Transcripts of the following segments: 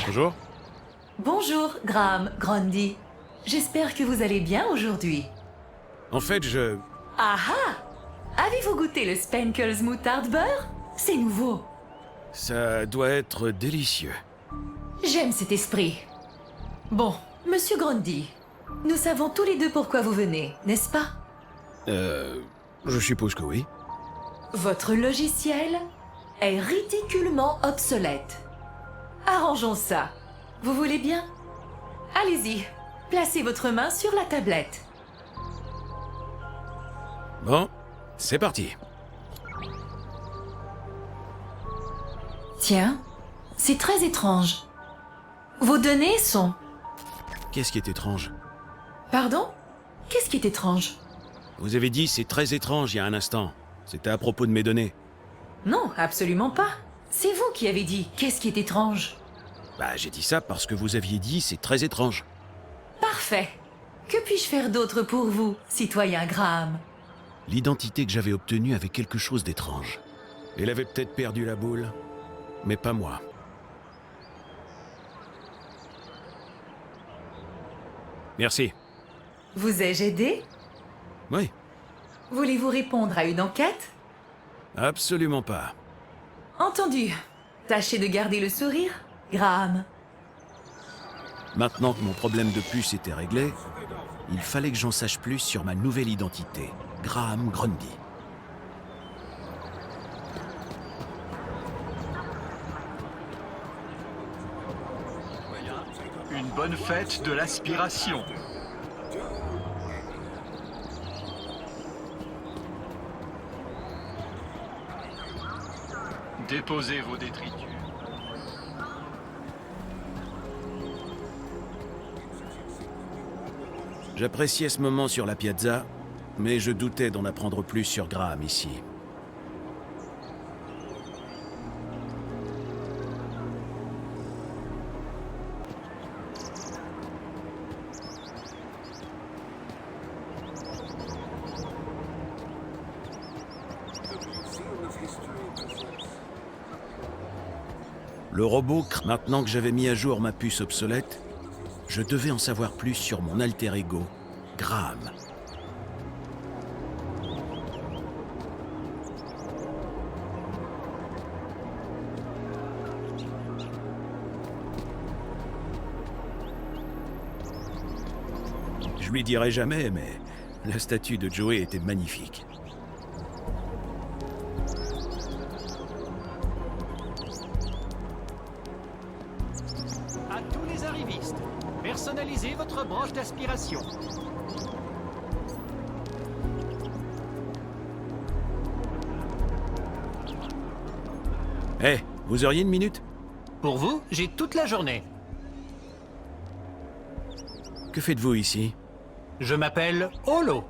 Bonjour. Bonjour, Graham Grundy. J'espère que vous allez bien aujourd'hui. En fait, Ah ah! Avez-vous goûté le Spenkles moutarde beurre? C'est nouveau. Ça doit être délicieux. J'aime cet esprit. Bon, Monsieur Grundy, nous savons tous les deux pourquoi vous venez, n'est-ce pas? Je suppose que oui. Votre logiciel est ridiculement obsolète. Arrangeons ça. Vous voulez bien? Allez-y, placez votre main sur la tablette. Bon, c'est parti. Tiens, c'est très étrange. Vos données sont... Qu'est-ce qui est étrange? Pardon? Qu'est-ce qui est étrange? Vous avez dit c'est très étrange il y a un instant. C'était à propos de mes données. Non, absolument pas. C'est vous qui avez dit qu'est-ce qui est étrange. Bah, j'ai dit ça parce que vous aviez dit c'est très étrange. Parfait. Que puis-je faire d'autre pour vous, citoyen Graham? L'identité que j'avais obtenue avait quelque chose d'étrange. Elle avait peut-être perdu la boule, mais pas moi. Merci. Vous ai-je aidé? Oui, Voulez-vous répondre à une enquête? absolument pas. Entendu. Tâchez de garder le sourire, Graham. Maintenant que mon problème de puce était réglé, il fallait que j'en sache plus sur ma nouvelle identité, Graham Grundy. Une bonne fête de l'aspiration. Déposez vos détritus. J'appréciais ce moment sur la piazza, mais je doutais d'en apprendre plus sur Graham ici. Le robot, maintenant que j'avais mis à jour ma puce obsolète, je devais en savoir plus sur mon alter ego, Graham. Je lui dirai jamais, mais la statue de Joey était magnifique. À tous les arrivistes, personnalisez votre broche d'aspiration. Hé, vous auriez une minute? Pour vous, j'ai toute la journée. Que faites-vous ici? Je m'appelle Holo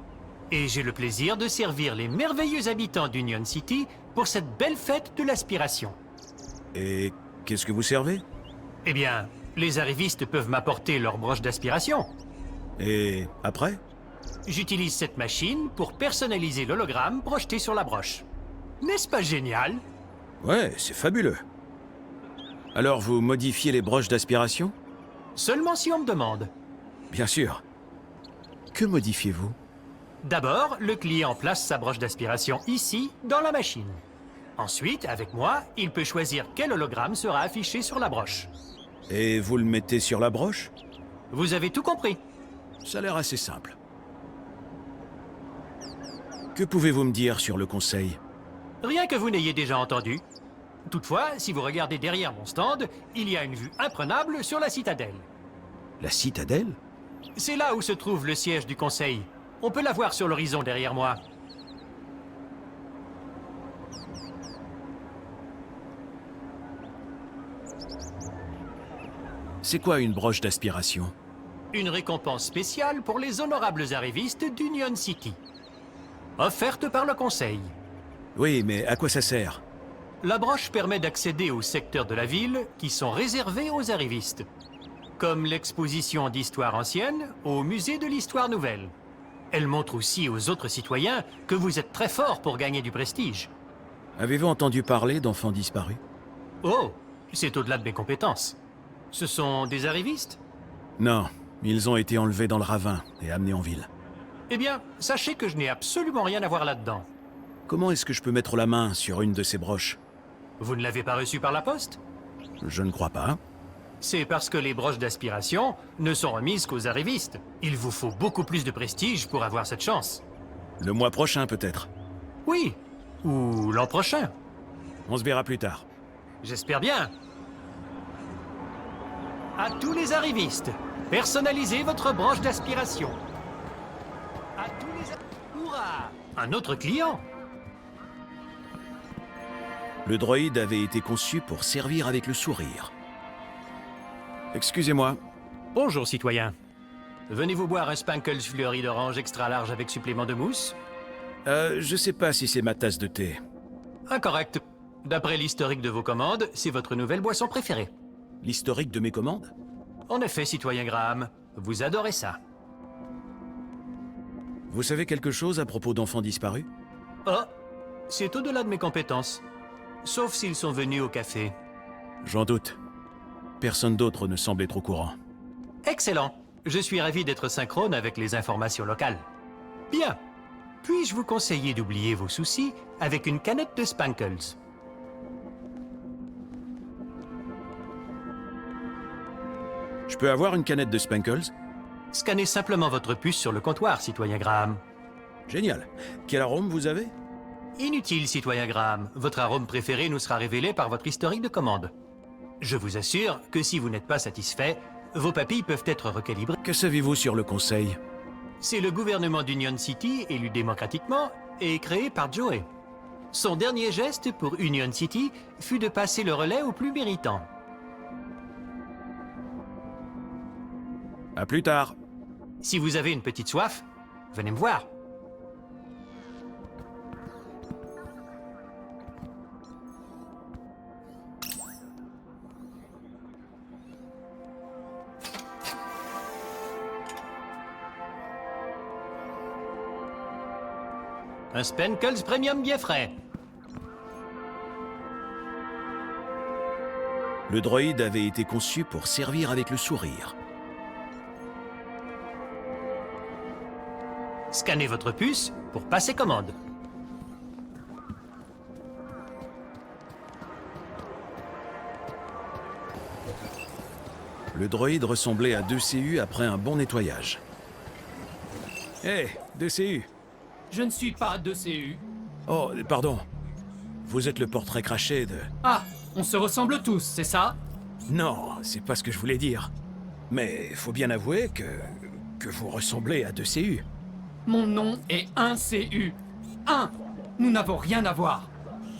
et j'ai le plaisir de servir les merveilleux habitants d'Union City pour cette belle fête de l'aspiration. Et qu'est-ce que vous servez? Eh bien, les arrivistes peuvent m'apporter leur broche d'aspiration. Et après? J'utilise cette machine pour personnaliser l'hologramme projeté sur la broche. N'est-ce pas génial? Ouais, c'est fabuleux. Alors vous modifiez les broches d'aspiration? Seulement si on me demande. Bien sûr. Que modifiez-vous? D'abord, le client place sa broche d'aspiration ici, dans la machine. Ensuite, avec moi, il peut choisir quel hologramme sera affiché sur la broche. Et vous le mettez sur la broche? Vous avez tout compris. Ça a l'air assez simple. Que pouvez-vous me dire sur le conseil? Rien que vous n'ayez déjà entendu. Toutefois, si vous regardez derrière mon stand, il y a une vue imprenable sur la citadelle. La citadelle? C'est là où se trouve le siège du conseil. On peut la voir sur l'horizon derrière moi. C'est quoi une broche d'aspiration? Une récompense spéciale pour les honorables arrivistes d'Union City. Offerte par le conseil. Oui, mais à quoi ça sert? La broche permet d'accéder aux secteurs de la ville qui sont réservés aux arrivistes. Comme l'exposition d'histoire ancienne au musée de l'histoire nouvelle. Elle montre aussi aux autres citoyens que vous êtes très fort pour gagner du prestige. Avez-vous entendu parler d'enfants disparus? Oh, c'est au-delà de mes compétences. Ce sont des arrivistes? Non, ils ont été enlevés dans le ravin et amenés en ville. Eh bien, sachez que je n'ai absolument rien à voir là-dedans. Comment est-ce que je peux mettre la main sur une de ces broches? Vous ne l'avez pas reçu par la poste? Je ne crois pas. C'est parce que les broches d'aspiration ne sont remises qu'aux arrivistes. Il vous faut beaucoup plus de prestige pour avoir cette chance. Le mois prochain, peut-être. Oui, ou l'an prochain. On se verra plus tard. J'espère bien. À tous les arrivistes, personnalisez votre broche d'aspiration. À tous les... Hurrah! Un autre client? Le droïde avait été conçu pour servir avec le sourire. Excusez-moi. Bonjour, citoyen. Venez-vous boire un Spankles fleuri d'orange extra large avec supplément de mousse? Je sais pas si c'est ma tasse de thé. Incorrect. D'après l'historique de vos commandes, c'est votre nouvelle boisson préférée. L'historique de mes commandes? En effet, citoyen Graham, vous adorez ça. Vous savez quelque chose à propos d'enfants disparus? Oh, c'est au-delà de mes compétences. Sauf s'ils sont venus au café. J'en doute. Personne d'autre ne semble être au courant. Excellent. Je suis ravi d'être synchrone avec les informations locales. Bien. Puis-je vous conseiller d'oublier vos soucis avec une canette de Spankles? Je peux avoir une canette de Spankles? Scannez simplement votre puce sur le comptoir, citoyen Graham. Génial. Quel arôme vous avez? Inutile, citoyen Graham. Votre arôme préféré nous sera révélé par votre historique de commande. Je vous assure que si vous n'êtes pas satisfait, vos papilles peuvent être recalibrées. Que savez-vous sur le conseil? C'est le gouvernement d'Union City, élu démocratiquement, et créé par Joey. Son dernier geste pour Union City fut de passer le relais aux plus méritants. À plus tard. Si vous avez une petite soif, venez me voir. Un Spankles Premium bien frais. Le droïde avait été conçu pour servir avec le sourire. Scannez votre puce pour passer commande. Le droïde ressemblait à 2CU après un bon nettoyage. Hé, 2CU. Je ne suis pas de CU. Oh, pardon. Vous êtes le portrait craché de... Ah, on se ressemble tous, c'est ça? Non, c'est pas ce que je voulais dire. Mais faut bien avouer que vous ressemblez à 2CU. Mon nom est 1CU. 1. Nous n'avons rien à voir.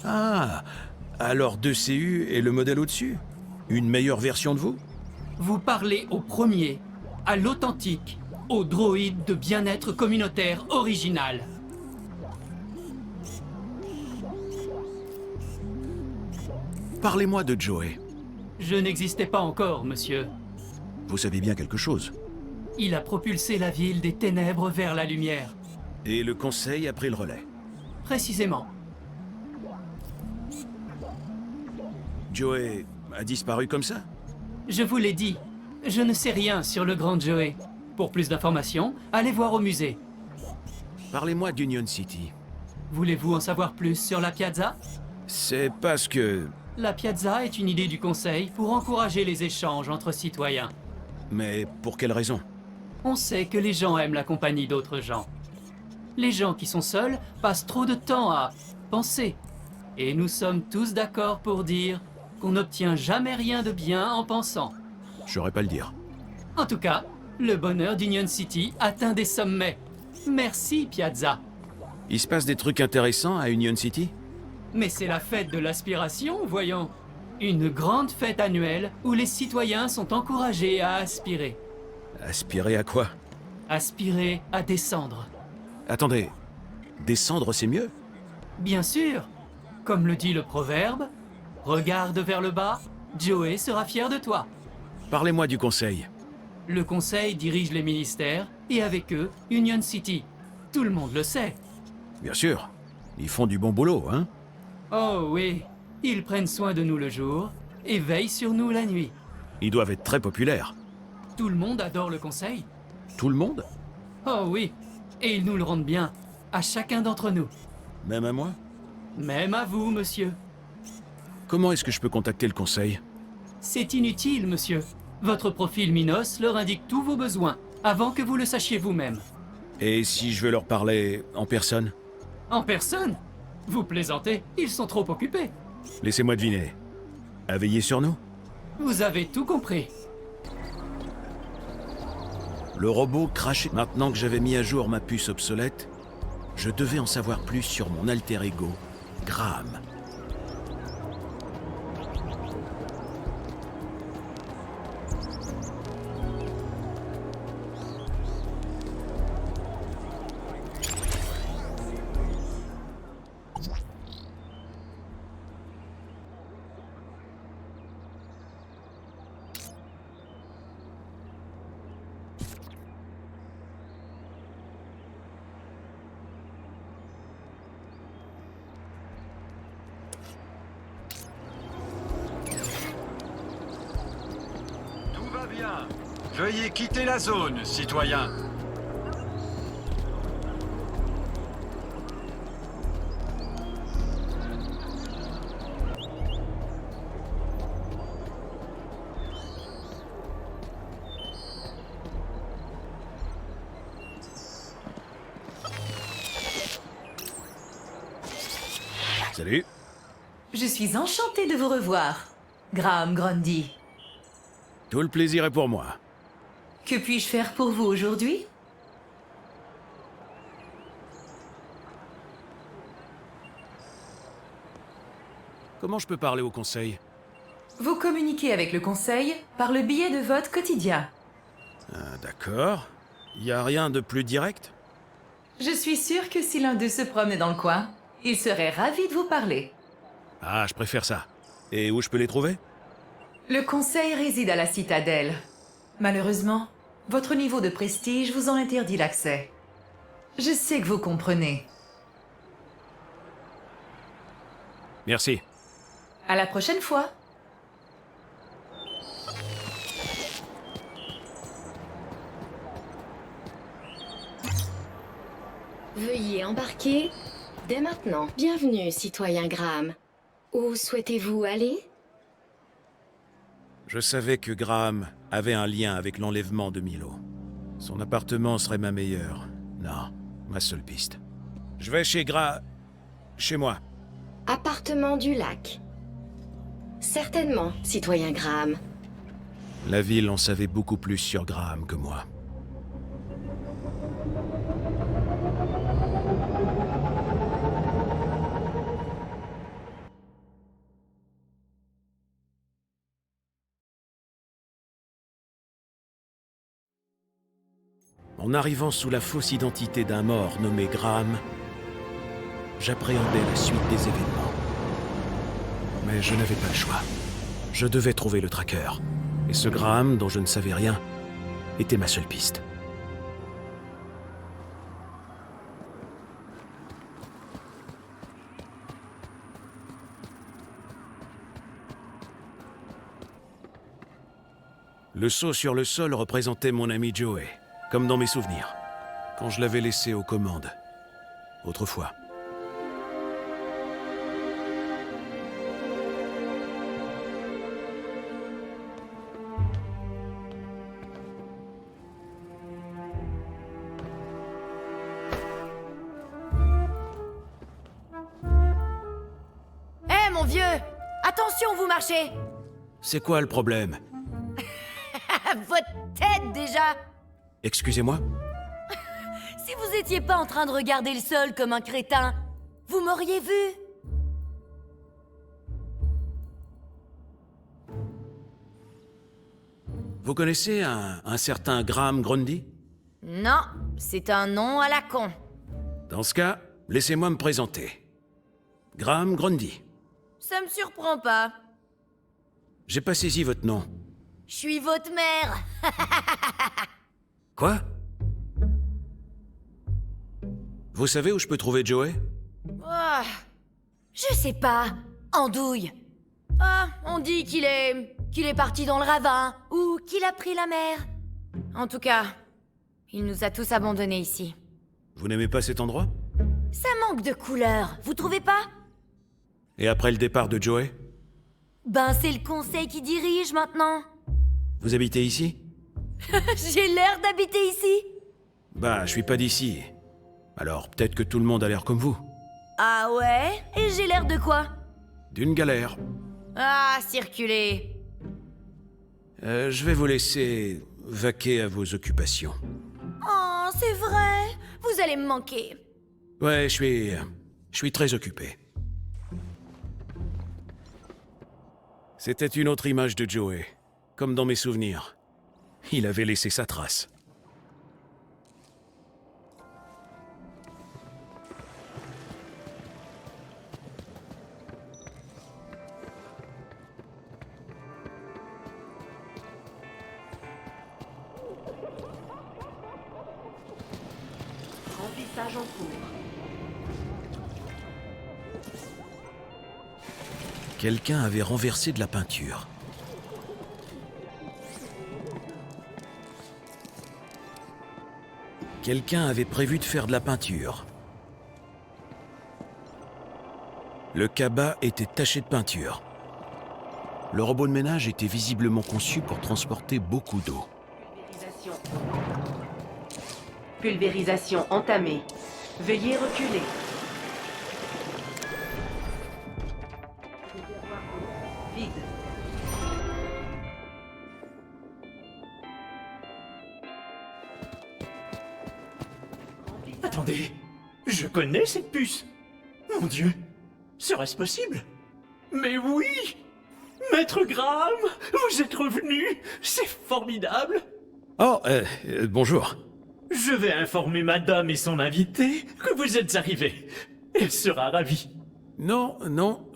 Ah, alors 2CU est le modèle au-dessus? Une meilleure version de vous? Vous parlez au premier, à l'authentique, au droïde de bien-être communautaire original. Parlez-moi de Joey. Je n'existais pas encore, monsieur. Vous savez bien quelque chose. Il a propulsé la ville des ténèbres vers la lumière. Et le conseil a pris le relais. Précisément. Joey a disparu comme ça? Je vous l'ai dit, je ne sais rien sur le grand Joey. Pour plus d'informations, allez voir au musée. Parlez-moi d'Union City. Voulez-vous en savoir plus sur la Piazza? C'est parce que... La Piazza est une idée du Conseil pour encourager les échanges entre citoyens. Mais pour quelle raison? On sait que les gens aiment la compagnie d'autres gens. Les gens qui sont seuls passent trop de temps à penser. Et nous sommes tous d'accord pour dire qu'on n'obtient jamais rien de bien en pensant. Je saurais pas le dire. En tout cas, le bonheur d'Union City atteint des sommets. Merci, Piazza. Il se passe des trucs intéressants à Union City? Mais c'est la fête de l'aspiration, voyons. Une grande fête annuelle où les citoyens sont encouragés à aspirer. Aspirer à quoi? Aspirer à descendre. Attendez, descendre c'est mieux? Bien sûr. Comme le dit le proverbe, regarde vers le bas, Joey sera fier de toi. Parlez-moi du conseil. Le conseil dirige les ministères et avec eux, Union City. Tout le monde le sait. Bien sûr, ils font du bon boulot, hein? Oh oui, ils prennent soin de nous le jour et veillent sur nous la nuit. Ils doivent être très populaires. Tout le monde adore le conseil. Tout le monde? Oh oui, et ils nous le rendent bien, à chacun d'entre nous. Même à moi? Même à vous, monsieur. Comment est-ce que je peux contacter le conseil? C'est inutile, monsieur. Votre profil Minos leur indique tous vos besoins, avant que vous le sachiez vous-même. Et si je veux leur parler en personne? En personne? Vous plaisantez, ils sont trop occupés. Laissez-moi deviner. À veiller sur nous? Vous avez tout compris. Le robot crachait. Maintenant que j'avais mis à jour ma puce obsolète, je devais en savoir plus sur mon alter ego, Graham. Tout va bien. Veuillez quitter la zone, citoyen. Salut. Je suis enchantée de vous revoir, Graham Grundy. Tout le plaisir est pour moi. Que puis-je faire pour vous aujourd'hui? Comment je peux parler au conseil? Vous communiquez avec le conseil par le biais de vote quotidien. Ah, d'accord. Y a rien de plus direct? Je suis sûre que si l'un d'eux se promenait dans le coin, il serait ravi de vous parler. Ah, je préfère ça. Et où je peux les trouver? Le conseil réside à la citadelle. Malheureusement, votre niveau de prestige vous en interdit l'accès. Je sais que vous comprenez. Merci. À la prochaine fois. Veuillez embarquer dès maintenant. Bienvenue, citoyen Graham. Où souhaitez-vous aller? Je savais que Graham avait un lien avec l'enlèvement de Milo. Son appartement serait ma meilleure. Non, ma seule piste. Je vais chez moi. Appartement du lac. Certainement, citoyen Graham. La ville en savait beaucoup plus sur Graham que moi. En arrivant sous la fausse identité d'un mort nommé Graham, j'appréhendais la suite des événements. Mais je n'avais pas le choix. Je devais trouver le tracker. Et ce Graham, dont je ne savais rien, était ma seule piste. Le seau sur le sol représentait mon ami Joey, comme dans mes souvenirs, quand je l'avais laissé aux commandes, autrefois. Hé, mon vieux! Attention, vous marchez! C'est quoi le problème? Votre tête, déjà! Excusez-moi? Si vous étiez pas en train de regarder le sol comme un crétin, vous m'auriez vu! Vous connaissez un certain Graham Grundy? Non, c'est un nom à la con. Dans ce cas, laissez-moi me présenter. Graham Grundy. Ça me surprend pas. J'ai pas saisi votre nom. Je suis votre mère! Quoi? Vous savez où je peux trouver Joey? Oh, je sais pas. Andouille. Ah, on dit qu'il est parti dans le ravin, ou qu'il a pris la mer. En tout cas, il nous a tous abandonnés ici. Vous n'aimez pas cet endroit? Ça manque de couleur, vous trouvez pas? Et après le départ de Joey? Ben, c'est le conseil qui dirige maintenant. Vous habitez ici? J'ai l'air d'habiter ici. Bah, je suis pas d'ici. Alors, peut-être que tout le monde a l'air comme vous. Ah ouais? Et j'ai l'air de quoi? D'une galère. Ah, circuler. Je vais vous laisser vaquer à vos occupations. Oh, c'est vrai. Vous allez me manquer. Ouais, je suis très occupé. C'était une autre image de Joey, comme dans mes souvenirs. Il avait laissé sa trace. Remplissage en cours. Quelqu'un avait renversé de la peinture. Quelqu'un avait prévu de faire de la peinture. Le cabas était taché de peinture. Le robot de ménage était visiblement conçu pour transporter beaucoup d'eau. Pulvérisation entamée. Veuillez reculer. Vide. Attendez, je connais cette puce. Mon Dieu, serait-ce possible? Mais oui! Maître Graham, vous êtes revenu. C'est formidable. Oh, bonjour. Je vais informer madame et son invité que vous êtes arrivé. Elle sera ravie. Non,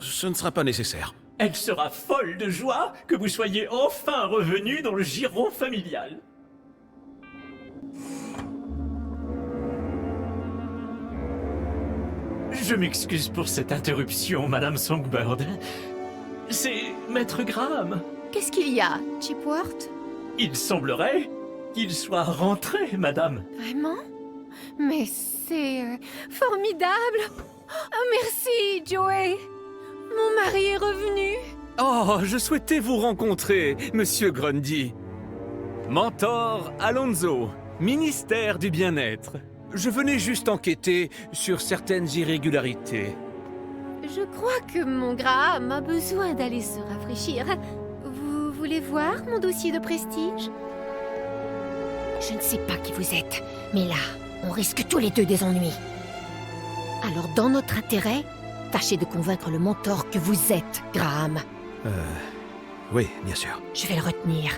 ce ne sera pas nécessaire. Elle sera folle de joie que vous soyez enfin revenu dans le giron familial. Je m'excuse pour cette interruption, Madame Songbird. C'est Maître Graham. Qu'est-ce qu'il y a, Chipworth? Il semblerait qu'il soit rentré, Madame. Vraiment? Mais c'est formidable! Oh, merci, Joey! Mon mari est revenu! Oh, je souhaitais vous rencontrer, Monsieur Grundy. Mentor Alonso, ministère du Bien-être. Je venais juste enquêter sur certaines irrégularités. Je crois que mon Graham a besoin d'aller se rafraîchir. Vous voulez voir mon dossier de prestige? Je ne sais pas qui vous êtes, mais là, on risque tous les deux des ennuis. Alors, dans notre intérêt, tâchez de convaincre le mentor que vous êtes, Graham. Oui, bien sûr. Je vais le retenir.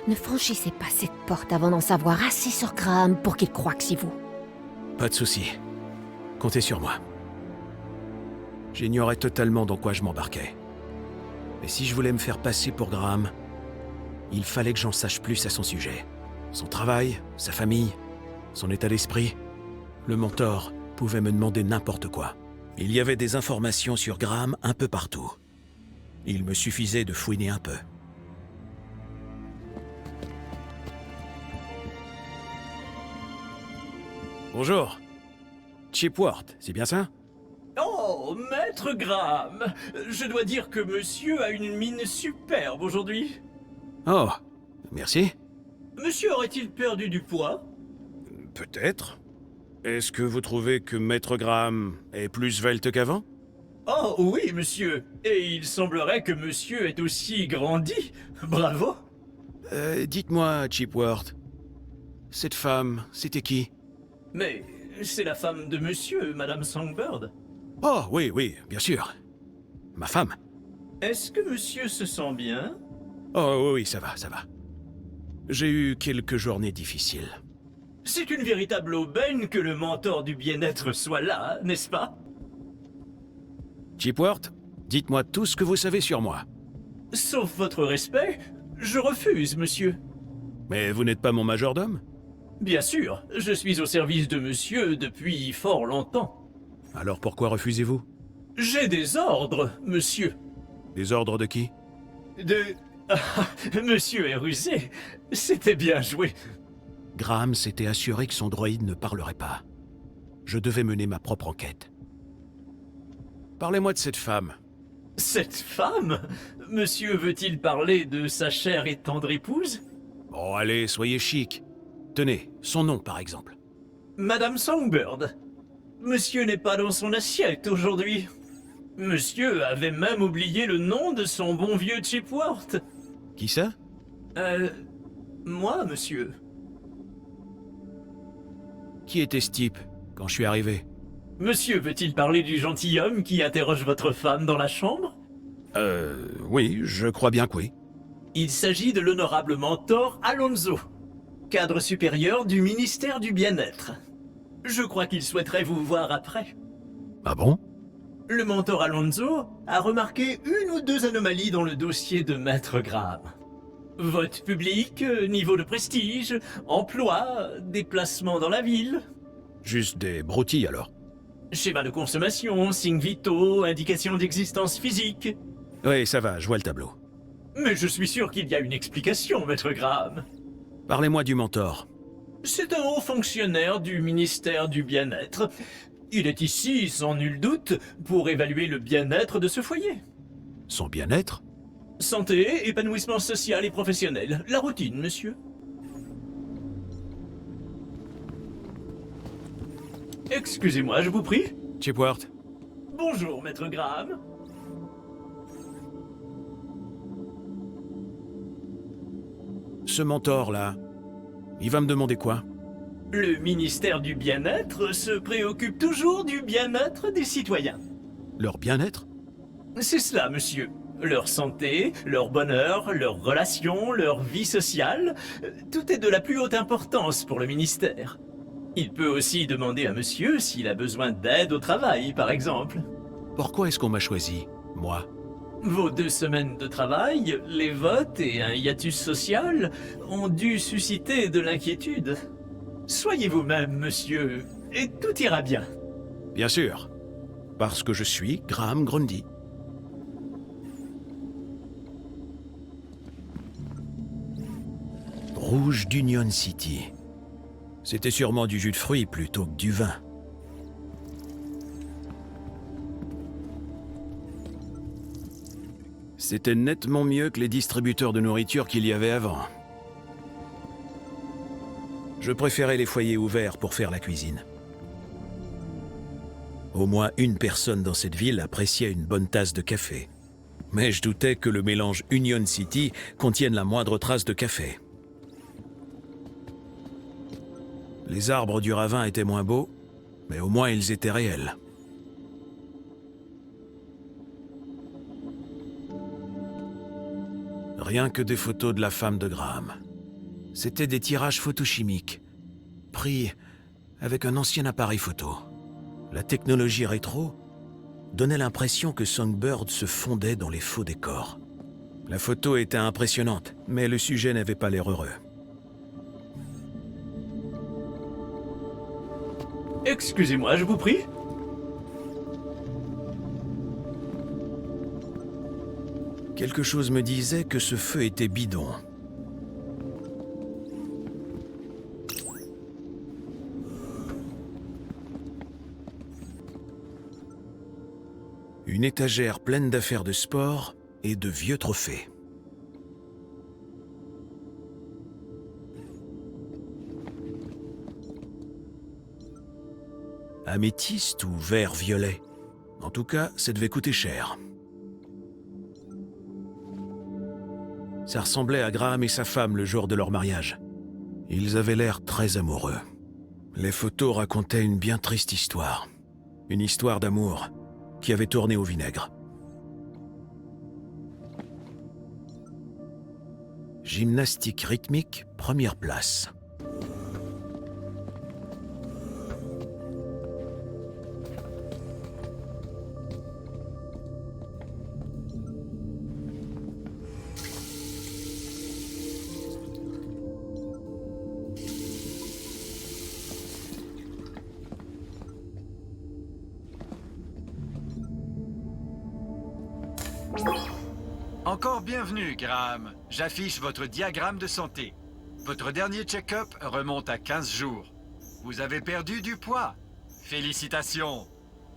Ne franchissez pas cette porte avant d'en savoir assez sur Graham pour qu'il croie que c'est vous. Pas de souci. Comptez sur moi. J'ignorais totalement dans quoi je m'embarquais. Et si je voulais me faire passer pour Graham, il fallait que j'en sache plus à son sujet. Son travail, sa famille, son état d'esprit. Le mentor pouvait me demander n'importe quoi. Il y avait des informations sur Graham un peu partout. Il me suffisait de fouiner un peu. Bonjour. Chipworth, c'est bien ça? Oh, Maître Graham! Je dois dire que monsieur a une mine superbe aujourd'hui. Oh, merci. Monsieur aurait-il perdu du poids? Peut-être. Est-ce que vous trouvez que Maître Graham est plus svelte qu'avant? Oh oui, monsieur. Et il semblerait que monsieur ait aussi grandi. Bravo. Dites-moi, Chipworth, cette femme, c'était qui? Mais c'est la femme de monsieur, Madame Songbird. Oh, oui, bien sûr. Ma femme. Est-ce que monsieur se sent bien? Oh, oui, ça va. J'ai eu quelques journées difficiles. C'est une véritable aubaine que le mentor du bien-être soit là, n'est-ce pas? Chipworth, dites-moi tout ce que vous savez sur moi. Sauf votre respect, je refuse, monsieur. Mais vous n'êtes pas mon majordome? Bien sûr, je suis au service de monsieur depuis fort longtemps. Alors pourquoi refusez-vous? J'ai des ordres, monsieur. Des ordres de qui? De... Ah, monsieur est rusé. C'était bien joué. Graham s'était assuré que son droïde ne parlerait pas. Je devais mener ma propre enquête. Parlez-moi de cette femme. Cette femme? Monsieur veut-il parler de sa chère et tendre épouse? Bon, allez, soyez chic. Tenez, son nom, par exemple. Madame Songbird. Monsieur n'est pas dans son assiette aujourd'hui. Monsieur avait même oublié le nom de son bon vieux Chipworth. Qui ça? Moi, monsieur. Qui était ce type, quand je suis arrivé? Monsieur veut-il parler du gentilhomme qui interroge votre femme dans la chambre? Oui, je crois bien que oui. Il s'agit de l'honorable mentor Alonso, cadre supérieur du ministère du Bien-être. Je crois qu'il souhaiterait vous voir après. Ah bon? Le mentor Alonso a remarqué une ou deux anomalies dans le dossier de Maître Graham. Vote public, niveau de prestige, emploi, déplacement dans la ville. Juste des broutilles, alors? Schéma de consommation, signes vitaux, indications d'existence physique. Oui, ça va, je vois le tableau. Mais je suis sûr qu'il y a une explication, Maître Graham. Parlez-moi du mentor. C'est un haut fonctionnaire du ministère du Bien-être. Il est ici, sans nul doute, pour évaluer le bien-être de ce foyer. Son bien-être? Santé, épanouissement social et professionnel. La routine, monsieur. Excusez-moi, je vous prie. Chipworth. Bonjour, Maître Graham. Ce mentor-là, il va me demander quoi? Le ministère du Bien-être se préoccupe toujours du bien-être des citoyens. Leur bien-être? C'est cela, monsieur. Leur santé, leur bonheur, leurs relations, leur vie sociale, tout est de la plus haute importance pour le ministère. Il peut aussi demander à monsieur s'il a besoin d'aide au travail, par exemple. Pourquoi est-ce qu'on m'a choisi, moi? Vos 2 semaines de travail, les votes et un hiatus social ont dû susciter de l'inquiétude. Soyez vous-même, monsieur, et tout ira bien. Bien sûr. Parce que je suis Graham Grundy. Rouge d'Union City. C'était sûrement du jus de fruits plutôt que du vin. C'était nettement mieux que les distributeurs de nourriture qu'il y avait avant. Je préférais les foyers ouverts pour faire la cuisine. Au moins une personne dans cette ville appréciait une bonne tasse de café. Mais je doutais que le mélange Union City contienne la moindre trace de café. Les arbres du ravin étaient moins beaux, mais au moins ils étaient réels. Rien que des photos de la femme de Graham. C'étaient des tirages photochimiques, pris avec un ancien appareil photo. La technologie rétro donnait l'impression que Songbird se fondait dans les faux décors. La photo était impressionnante, mais le sujet n'avait pas l'air heureux. Excusez-moi, je vous prie. Quelque chose me disait que ce feu était bidon. Une étagère pleine d'affaires de sport et de vieux trophées. Améthyste ou vert violet. En tout cas, ça devait coûter cher. Ça ressemblait à Graham et sa femme le jour de leur mariage. Ils avaient l'air très amoureux. Les photos racontaient une bien triste histoire. Une histoire d'amour qui avait tourné au vinaigre. Gymnastique rythmique, première place. Encore bienvenue, Graham. J'affiche votre diagramme de santé. Votre dernier check-up remonte à 15 jours. Vous avez perdu du poids. Félicitations.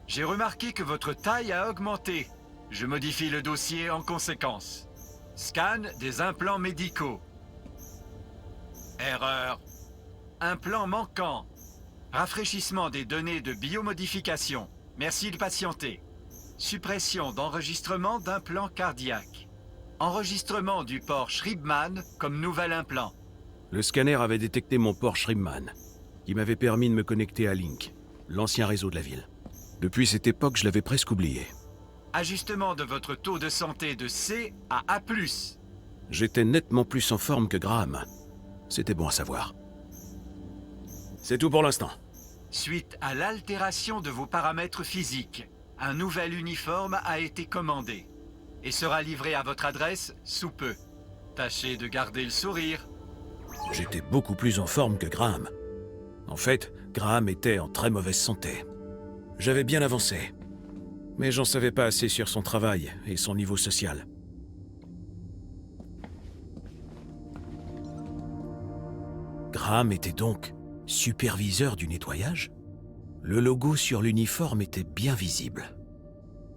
J'ai remarqué que votre taille a augmenté. Je modifie le dossier en conséquence. Scan des implants médicaux. Erreur. Implant manquant. Rafraîchissement des données de biomodification. Merci de patienter. Suppression d'enregistrement d'implant cardiaque. Enregistrement du port Shribman comme nouvel implant. Le scanner avait détecté mon port Shribman, qui m'avait permis de me connecter à Link, l'ancien réseau de la ville. Depuis cette époque, je l'avais presque oublié. Ajustement de votre taux de santé de C à A+. J'étais nettement plus en forme que Graham. C'était bon à savoir. C'est tout pour l'instant. Suite à l'altération de vos paramètres physiques, un nouvel uniforme a été commandé et sera livré à votre adresse sous peu. Tâchez de garder le sourire. J'étais beaucoup plus en forme que Graham. En fait, Graham était en très mauvaise santé. J'avais bien avancé, mais j'en savais pas assez sur son travail et son niveau social. Graham était donc superviseur du nettoyage? Le logo sur l'uniforme était bien visible.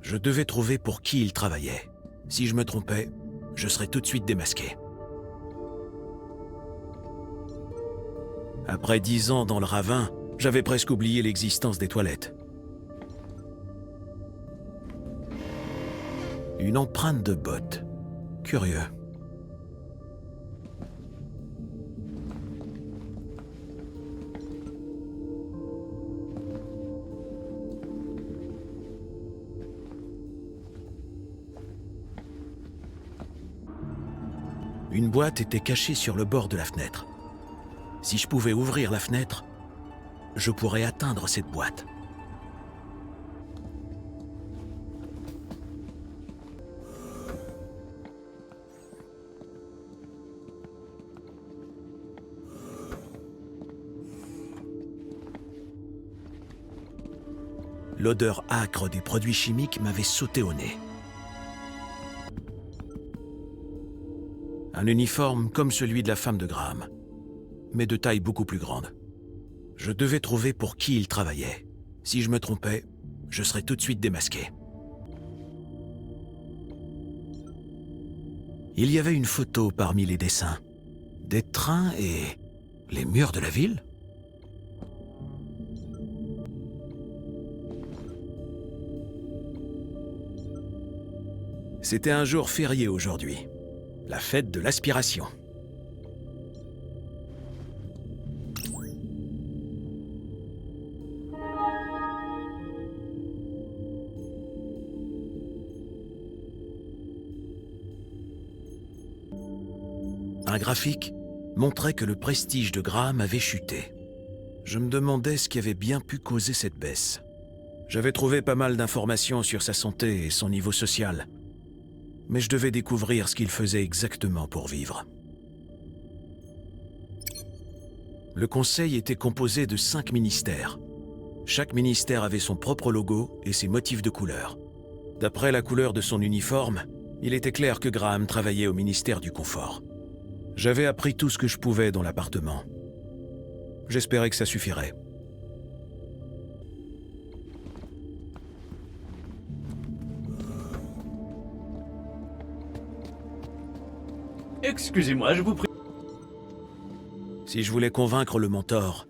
Je devais trouver pour qui il travaillait. Si je me trompais, je serais tout de suite démasqué. Après 10 ans dans le ravin, j'avais presque oublié l'existence des toilettes. Une empreinte de botte. Curieux. Une boîte était cachée sur le bord de la fenêtre. Si je pouvais ouvrir la fenêtre, je pourrais atteindre cette boîte. L'odeur âcre des produits chimiques m'avait sauté au nez. Un uniforme comme celui de la femme de Graham, mais de taille beaucoup plus grande. Je devais trouver pour qui il travaillait. Si je me trompais, je serais tout de suite démasqué. Il y avait une photo parmi les dessins. Des trains et les murs de la ville? C'était un jour férié aujourd'hui. La fête de l'aspiration. Un graphique montrait que le prestige de Graham avait chuté. Je me demandais ce qui avait bien pu causer cette baisse. J'avais trouvé pas mal d'informations sur sa santé et son niveau social. Mais je devais découvrir ce qu'il faisait exactement pour vivre. Le conseil était composé de 5 ministères. Chaque ministère avait son propre logo et ses motifs de couleur. D'après la couleur de son uniforme, il était clair que Graham travaillait au ministère du Confort. J'avais appris tout ce que je pouvais dans l'appartement. J'espérais que ça suffirait. Excusez-moi, je vous prie. Si je voulais convaincre le mentor,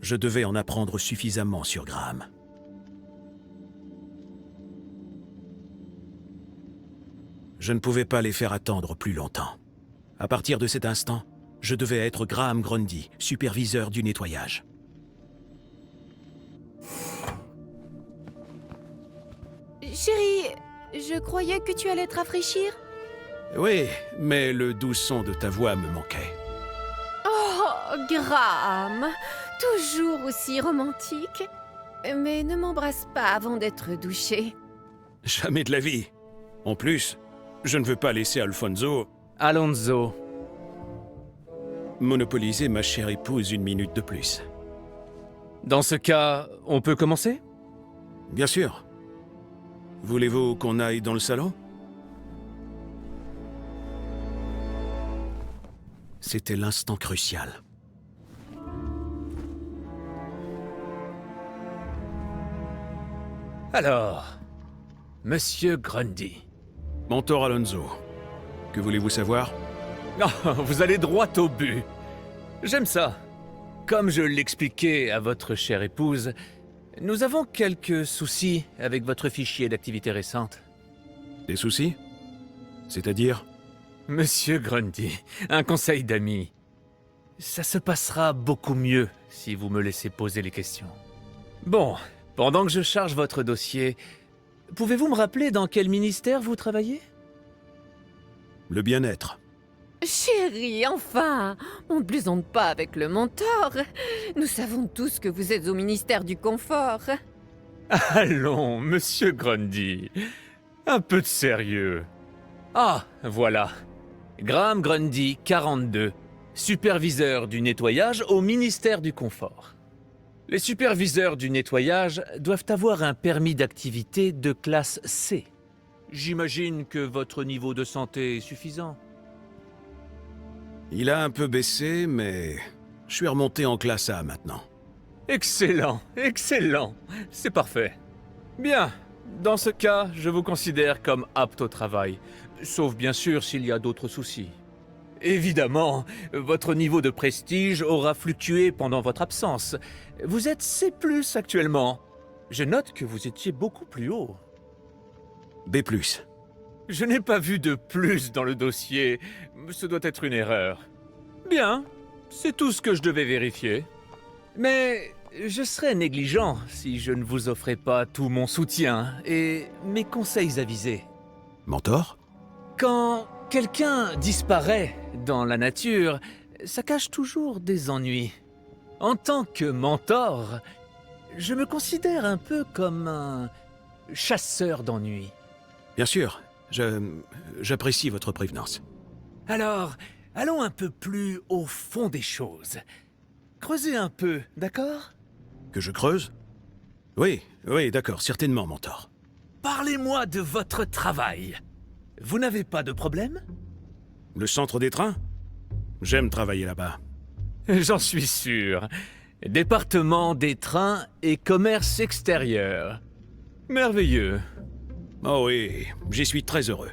je devais en apprendre suffisamment sur Graham. Je ne pouvais pas les faire attendre plus longtemps. À partir de cet instant, je devais être Graham Grundy, superviseur du nettoyage. Chérie, je croyais que tu allais te rafraîchir. Oui, mais le doux son de ta voix me manquait. Oh, Graham, toujours aussi romantique. Mais ne m'embrasse pas avant d'être douché. Jamais de la vie. En plus, je ne veux pas laisser Alfonso Alonso. monopoliser ma chère épouse une minute de plus. Dans ce cas, on peut commencer? Bien sûr. Voulez-vous qu'on aille dans le salon? C'était l'instant crucial. Alors, Monsieur Grundy. Mentor Alonso. Que voulez-vous savoir? Oh, vous allez droit au but. J'aime ça. Comme je l'expliquais à votre chère épouse, nous avons quelques soucis avec votre fichier d'activité récente. Des soucis? C'est-à-dire? Monsieur Grundy, un conseil d'ami. Ça se passera beaucoup mieux si vous me laissez poser les questions. Bon, pendant que je charge votre dossier, pouvez-vous me rappeler dans quel ministère vous travaillez? Le bien-être. Chérie, enfin! On ne plaisante pas avec le mentor. Nous savons tous que vous êtes au ministère du Confort. Allons, Monsieur Grundy, un peu de sérieux. Ah, voilà. Graham Grundy, 42, superviseur du nettoyage au ministère du Confort. Les superviseurs du nettoyage doivent avoir un permis d'activité de classe C. J'imagine que votre niveau de santé est suffisant. Il a un peu baissé, mais je suis remonté en classe A maintenant. Excellent, excellent. C'est parfait. Bien, dans ce cas, je vous considère comme apte au travail. Sauf bien sûr s'il y a d'autres soucis. Évidemment, votre niveau de prestige aura fluctué pendant votre absence. Vous êtes C+, actuellement. Je note que vous étiez beaucoup plus haut. B+. Je n'ai pas vu de plus dans le dossier. Ce doit être une erreur. Bien, c'est tout ce que je devais vérifier. Mais je serais négligent si je ne vous offrais pas tout mon soutien et mes conseils avisés. Mentor? Quand quelqu'un disparaît dans la nature, ça cache toujours des ennuis. En tant que mentor, je me considère un peu comme un chasseur d'ennuis. Bien sûr, j'apprécie votre prévenance. Alors, allons un peu plus au fond des choses. Creusez un peu, d'accord? Que je creuse? Oui, d'accord, certainement, mentor. Parlez-moi de votre travail. Vous n'avez pas de problème? Le centre des trains? J'aime travailler là-bas. J'en suis sûr. Département des trains et commerce extérieur. Merveilleux. Oh oui, j'y suis très heureux.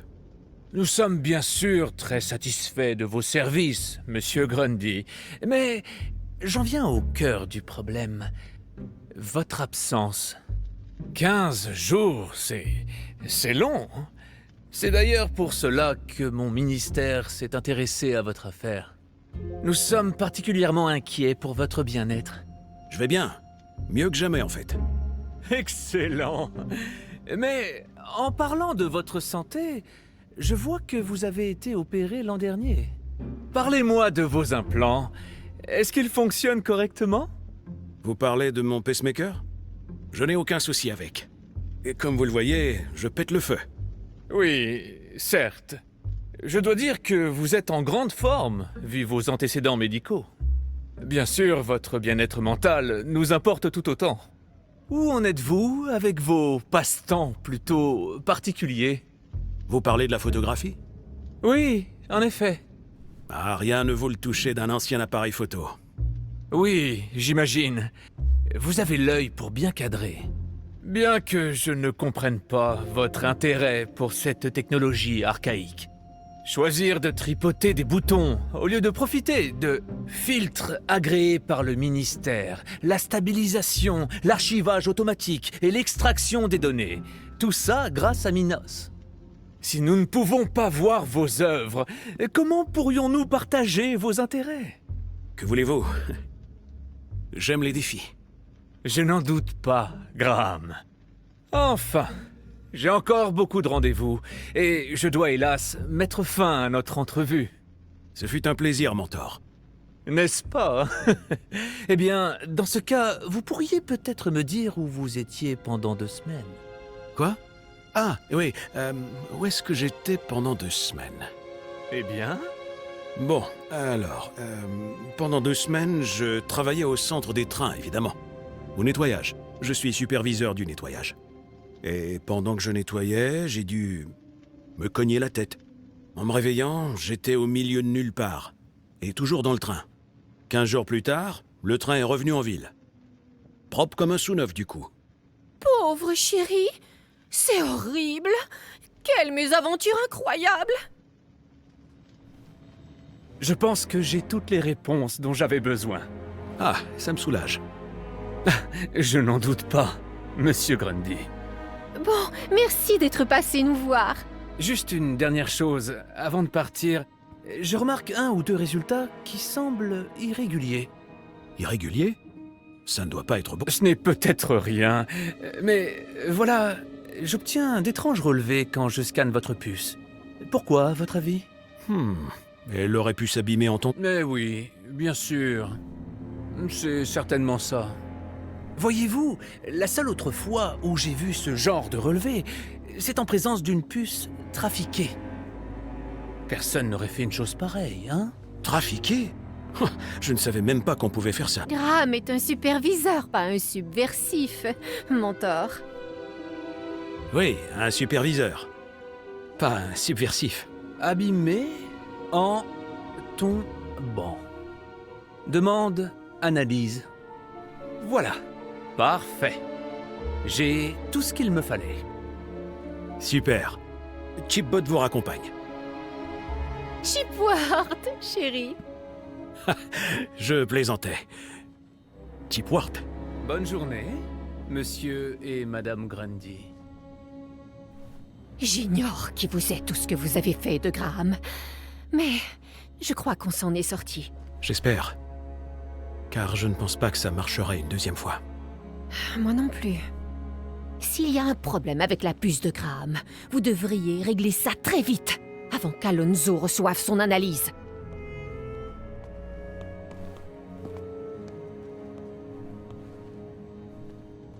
Nous sommes bien sûr très satisfaits de vos services, Monsieur Grundy. Mais j'en viens au cœur du problème. Votre absence. 15 jours, c'est long. C'est d'ailleurs pour cela que mon ministère s'est intéressé à votre affaire. Nous sommes particulièrement inquiets pour votre bien-être. Je vais bien. Mieux que jamais, en fait. Excellent. Mais en parlant de votre santé, je vois que vous avez été opéré l'an dernier. Parlez-moi de vos implants. Est-ce qu'ils fonctionnent correctement? Vous parlez de mon pacemaker? Je n'ai aucun souci avec. Et comme vous le voyez, je pète le feu. Oui, certes. Je dois dire que vous êtes en grande forme, vu vos antécédents médicaux. Bien sûr, votre bien-être mental nous importe tout autant. Où en êtes-vous avec vos passe-temps plutôt particuliers? Vous parlez de la photographie? Oui, en effet. Ah, rien ne vaut le toucher d'un ancien appareil photo. Oui, j'imagine. Vous avez l'œil pour bien cadrer. Bien que je ne comprenne pas votre intérêt pour cette technologie archaïque. Choisir de tripoter des boutons au lieu de profiter de filtres agréés par le ministère, la stabilisation, l'archivage automatique et l'extraction des données. Tout ça grâce à Minos. Si nous ne pouvons pas voir vos œuvres, comment pourrions-nous partager vos intérêts? Que voulez-vous? J'aime les défis. Je n'en doute pas, Graham. Enfin, j'ai encore beaucoup de rendez-vous, et je dois hélas mettre fin à notre entrevue. Ce fut un plaisir, mentor. N'est-ce pas? Eh bien, dans ce cas, vous pourriez peut-être me dire où vous étiez pendant 2 semaines. Quoi? Ah, oui, où est-ce que j'étais pendant 2 semaines? Eh bien? Bon, alors, pendant 2 semaines, je travaillais au centre des trains, évidemment. Au nettoyage. Je suis superviseur du nettoyage. Et pendant que je nettoyais, j'ai dû me cogner la tête. En me réveillant, j'étais au milieu de nulle part. et toujours dans le train. 15 jours plus tard, le train est revenu en ville. Propre comme un sous-neuf, du coup. Pauvre chérie, c'est horrible. Quelle mésaventure incroyable. Je pense que j'ai toutes les réponses dont j'avais besoin. Ah, ça me soulage. Je n'en doute pas, Monsieur Grundy. Bon, merci d'être passé nous voir. Juste une dernière chose, avant de partir, je remarque 1 ou 2 résultats qui semblent irréguliers. Irrégulier? Ça ne doit pas être bon. Ce n'est peut-être rien, mais voilà, j'obtiens d'étranges relevés quand je scanne votre puce. Pourquoi, à votre avis? Elle aurait pu s'abîmer en ton... Mais oui, bien sûr. C'est certainement ça. Voyez-vous, la seule autre fois où j'ai vu ce genre de relevé, c'est en présence d'une puce trafiquée. Personne n'aurait fait une chose pareille, hein? Trafiqué? Je ne savais même pas qu'on pouvait faire ça. Graham est un superviseur, pas un subversif, mentor. Oui, un superviseur. Pas un subversif. Abîmé en tombant. Demande, analyse. Voilà. Parfait. J'ai tout ce qu'il me fallait. Super. Chipbot vous raccompagne. Chipward, chérie. Je plaisantais. Chipward. Bonne journée, monsieur et madame Grundy. J'ignore qui vous êtes ou ce que vous avez fait de Graham. Mais je crois qu'on s'en est sorti. J'espère. Car je ne pense pas que ça marcherait une deuxième fois. Moi non plus. S'il y a un problème avec la puce de Graham, vous devriez régler ça très vite, avant qu'Alonso reçoive son analyse.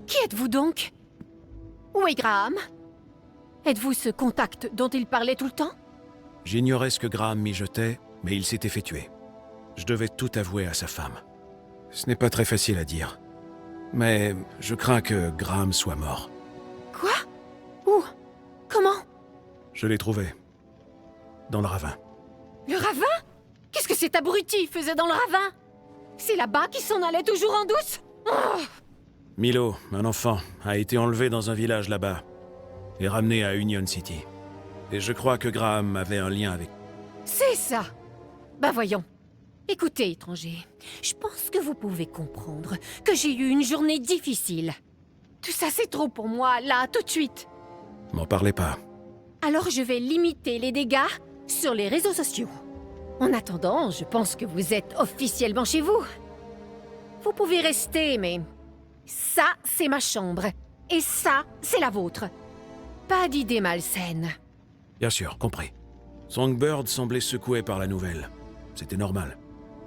Qui êtes-vous donc? Où est Graham? Êtes-vous ce contact dont il parlait tout le temps? J'ignorais ce que Graham mijotait, mais il s'était fait tuer. Je devais tout avouer à sa femme. Ce n'est pas très facile à dire. Mais je crains que Graham soit mort. Quoi? Où? Comment? Je l'ai trouvé. Dans le ravin. Le ravin? Qu'est-ce que cet abruti faisait dans le ravin? C'est là-bas qu'il s'en allait toujours en douce? Oh! Milo, un enfant, a été enlevé dans un village là-bas et ramené à Union City. Et je crois que Graham avait un lien avec... C'est ça! Bah voyons. Écoutez, étranger, je pense que vous pouvez comprendre que j'ai eu une journée difficile. Tout ça, c'est trop pour moi, là, tout de suite. M'en parlez pas. Alors je vais limiter les dégâts sur les réseaux sociaux. En attendant, je pense que vous êtes officiellement chez vous. Vous pouvez rester, mais... ça, c'est ma chambre. Et ça, c'est la vôtre. Pas d'idées malsaines. Bien sûr, compris. Songbird semblait secoué par la nouvelle. C'était normal.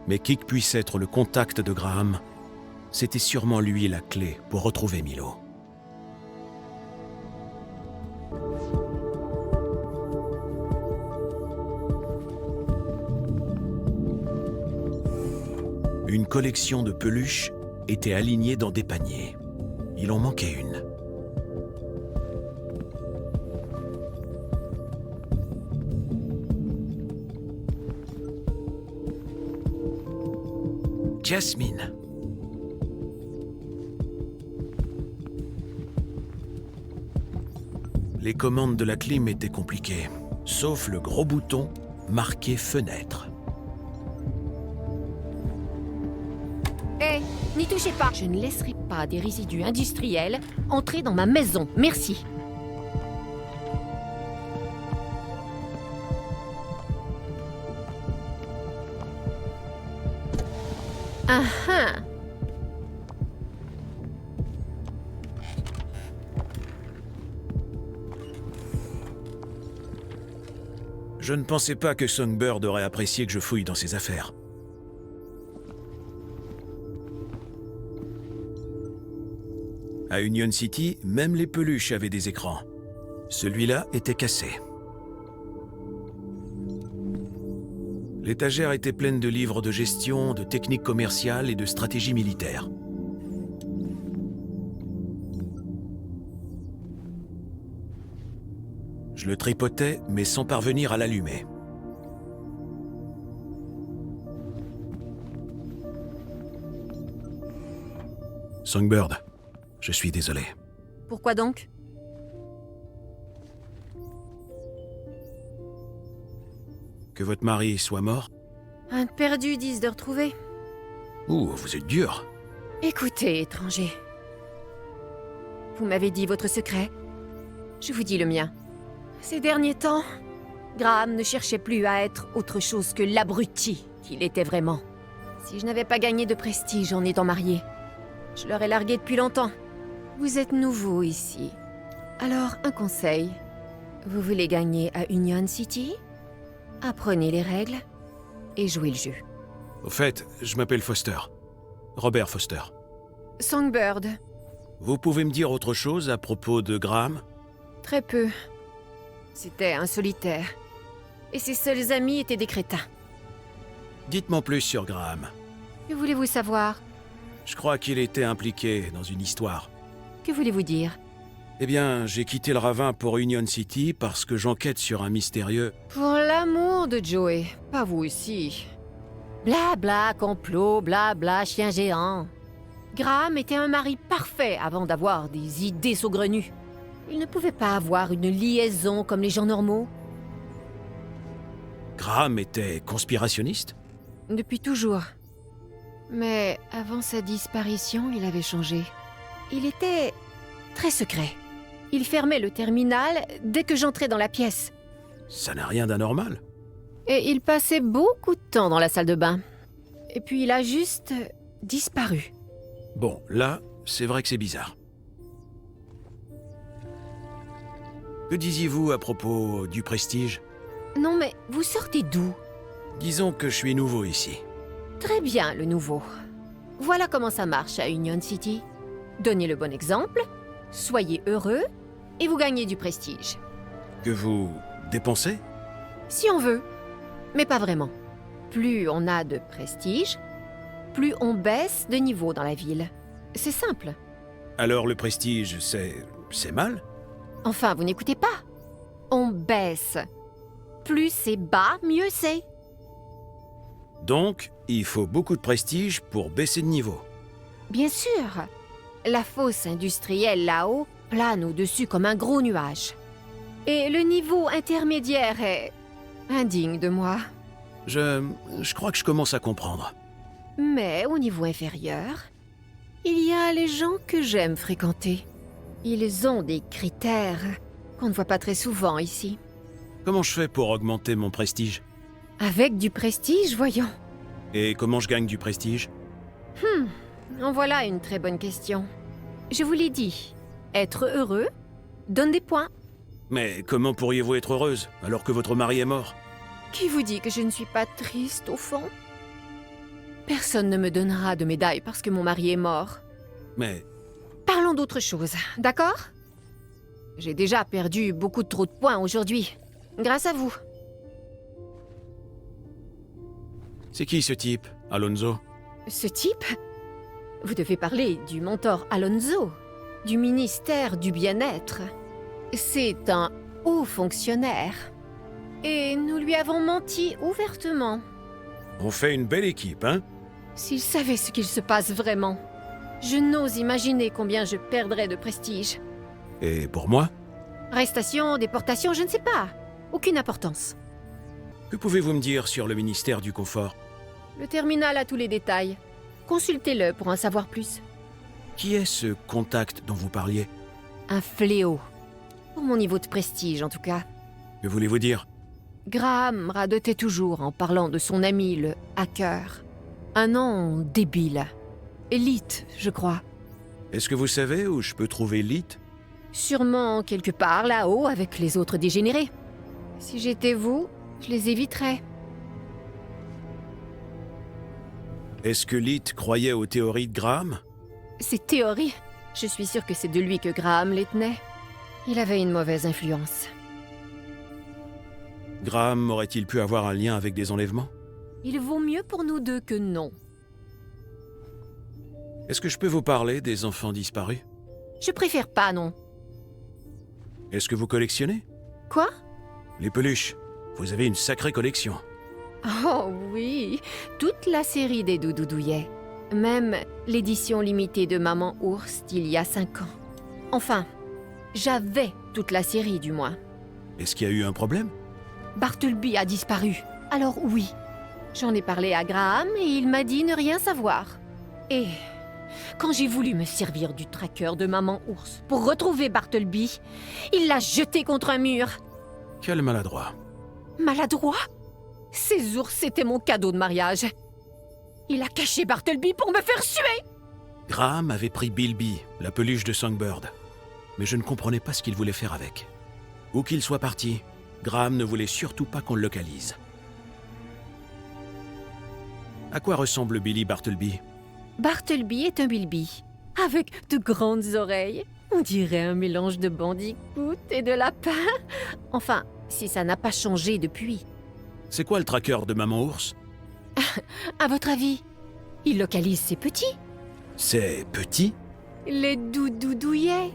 Mais qui que puisse être le contact de Graham, c'était sûrement lui la clé pour retrouver Milo. Une collection de peluches était alignée dans des paniers. Il en manquait une. Jasmine. Les commandes de la clim étaient compliquées, sauf le gros bouton marqué fenêtre. Hé, n'y touchez pas. Je ne laisserai pas des résidus industriels entrer dans ma maison. Merci. Ah ah. Je ne pensais pas que Songbird aurait apprécié que je fouille dans ses affaires. À Union City, même les peluches avaient des écrans. Celui-là était cassé. L'étagère était pleine de livres de gestion, de techniques commerciales et de stratégie militaire. Je le tripotais, mais sans parvenir à l'allumer. Songbird, je suis désolé. Pourquoi donc? Que votre mari soit mort? Un perdu 10 de retrouver. Ouh, vous êtes dur. Écoutez, étranger. Vous m'avez dit votre secret. Je vous dis le mien. Ces derniers temps, Graham ne cherchait plus à être autre chose que l'abruti qu'il était vraiment. Si je n'avais pas gagné de prestige en étant marié, je l'aurais largué depuis longtemps. Vous êtes nouveau ici. Alors, un conseil. Vous voulez gagner à Union City? Apprenez les règles et jouez le jeu. Au fait, je m'appelle Foster. Robert Foster. Songbird. Vous pouvez me dire autre chose à propos de Graham? Très peu. C'était un solitaire. Et ses seuls amis étaient des crétins. Dites-moi plus sur Graham. Que voulez-vous savoir? Je crois qu'il était impliqué dans une histoire. Que voulez-vous dire? Eh bien, j'ai quitté le ravin pour Union City parce que j'enquête sur un mystérieux... Pour l'amour de Joey, pas vous aussi. Bla bla, complot, bla bla, chien géant. Graham était un mari parfait avant d'avoir des idées saugrenues. Il ne pouvait pas avoir une liaison comme les gens normaux. Graham était conspirationniste? Depuis toujours. Mais avant sa disparition, il avait changé. Il était très secret. Il fermait le terminal dès que j'entrais dans la pièce. Ça n'a rien d'anormal. Et il passait beaucoup de temps dans la salle de bain. Et puis il a juste disparu. Bon, là, c'est vrai que c'est bizarre. Que disiez-vous à propos du prestige? Non mais vous sortez d'où? Disons que je suis nouveau ici. Très bien, le nouveau. Voilà comment ça marche à Union City. Donnez le bon exemple, soyez heureux, et vous gagnez du prestige. Que vous dépensez? Si on veut, mais pas vraiment. Plus on a de prestige, plus on baisse de niveau dans la ville. C'est simple. Alors le prestige, c'est mal? Enfin, vous n'écoutez pas. On baisse. Plus c'est bas, mieux c'est. Donc, il faut beaucoup de prestige pour baisser de niveau. Bien sûr. La fosse industrielle là-haut plane au-dessus comme un gros nuage. Et le niveau intermédiaire est indigne de moi. Je crois que je commence à comprendre. Mais au niveau inférieur, il y a les gens que j'aime fréquenter. Ils ont des critères qu'on ne voit pas très souvent ici. Comment je fais pour augmenter mon prestige? Avec du prestige, voyons. Et comment je gagne du prestige? En voilà une très bonne question. Je vous l'ai dit, être heureux donne des points. Mais comment pourriez-vous être heureuse alors que votre mari est mort? Qui vous dit que je ne suis pas triste au fond? Personne ne me donnera de médaille parce que mon mari est mort. Mais Parlons d'autre chose, d'accord? J'ai déjà perdu beaucoup trop de points aujourd'hui. Grâce à vous. c'est qui ce type, Alonso? Ce type? Vous devez parler du mentor Alonso, du ministère du bien-être. C'est un haut fonctionnaire. Et nous lui avons menti ouvertement. On fait une belle équipe, hein? S'il savait ce qu'il se passe vraiment, je n'ose imaginer combien je perdrais de prestige. Et pour moi? Arrestation, déportation, je ne sais pas. Aucune importance. Que pouvez-vous me dire sur le ministère du Confort? Le terminal a tous les détails. Consultez-le pour en savoir plus. Qui est ce contact dont vous parliez? Un fléau. Pour mon niveau de prestige, en tout cas. Que voulez-vous dire? Graham radotait toujours en parlant de son ami, le hacker. Un nom débile. Élite, je crois. Est-ce que vous savez où je peux trouver Lit? Sûrement quelque part là-haut avec les autres dégénérés. Si j'étais vous, je les éviterais. Est-ce que Lit croyait aux théories de Graham? Ces théories, je suis sûre que c'est de lui que Graham les tenait. Il avait une mauvaise influence. Graham aurait-il pu avoir un lien avec des enlèvements? Il vaut mieux pour nous deux que non. Est-ce que je peux vous parler des enfants disparus? Je préfère pas, non. Est-ce que vous collectionnez? Quoi? Les peluches. Vous avez une sacrée collection. Oh oui, toute la série des Doudoudouillets. Même l'édition limitée de Maman Ours d'il y a 5 ans. Enfin, j'avais toute la série du moins. Est-ce qu'il y a eu un problème? Bartleby a disparu. Alors oui, j'en ai parlé à Graham et il m'a dit ne rien savoir. Et quand j'ai voulu me servir du tracker de Maman Ours pour retrouver Bartleby, il l'a jeté contre un mur. Quel maladroit. Maladroit? Ces ours, c'était mon cadeau de mariage. Il a caché Bartleby pour me faire suer! Graham avait pris Bilby, la peluche de Songbird. Mais je ne comprenais pas ce qu'il voulait faire avec. Où qu'il soit parti, Graham ne voulait surtout pas qu'on le localise. À quoi ressemble Billy Bartleby? Bartleby est un bilby, avec de grandes oreilles. On dirait un mélange de bandicoot et de lapin. Enfin, si ça n'a pas changé depuis. C'est quoi le tracker de Maman Ours? À votre avis, il localise ses petits? C'est petit? Les doudoudouillets.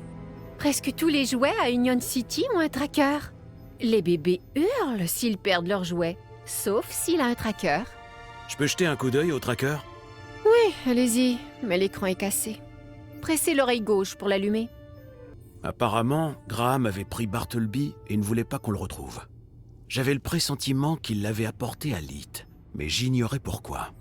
Presque tous les jouets à Union City ont un tracker. Les bébés hurlent s'ils perdent leurs jouets, sauf s'il a un tracker. Je peux jeter un coup d'œil au tracker? Oui, allez-y, mais l'écran est cassé. Pressez l'oreille gauche pour l'allumer. Apparemment, Graham avait pris Bartleby et ne voulait pas qu'on le retrouve. J'avais le pressentiment qu'il l'avait apporté à Leet, mais j'ignorais pourquoi.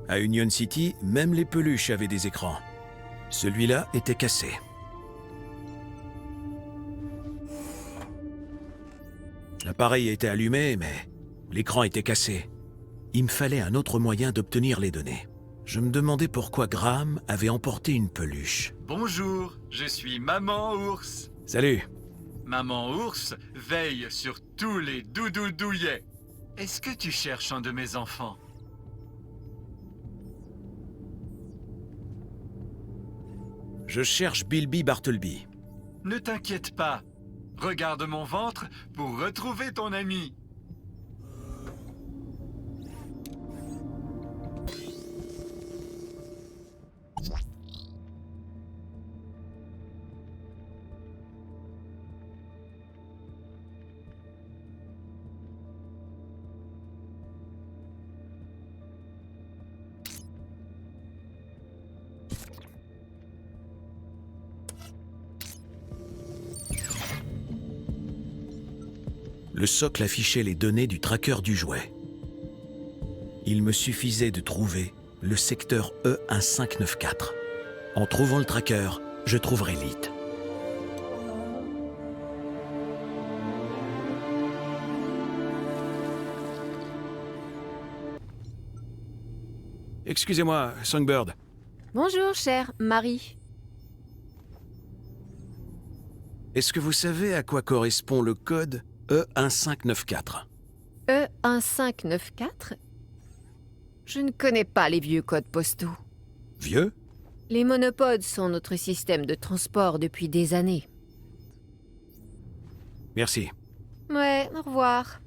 À Union City, même les peluches avaient des écrans. Celui-là était cassé. L'appareil était allumé, mais l'écran était cassé. Il me fallait un autre moyen d'obtenir les données. Je me demandais pourquoi Graham avait emporté une peluche. Bonjour, je suis Maman Ours. Salut. Maman Ours veille sur tous les doudoudouillets. Est-ce que tu cherches un de mes enfants? Je cherche Bilby Bartleby. Ne t'inquiète pas. Regarde mon ventre pour retrouver ton ami. Le socle affichait les données du tracker du jouet. Il me suffisait de trouver le secteur E1594. En trouvant le tracker, je trouverai Leet. Excusez-moi, Songbird. Bonjour, chère Marie. Est-ce que vous savez à quoi correspond le code E1594? E1594? Je ne connais pas les vieux codes postaux. Vieux? Les monopodes sont notre système de transport depuis des années. Merci. Ouais, au revoir.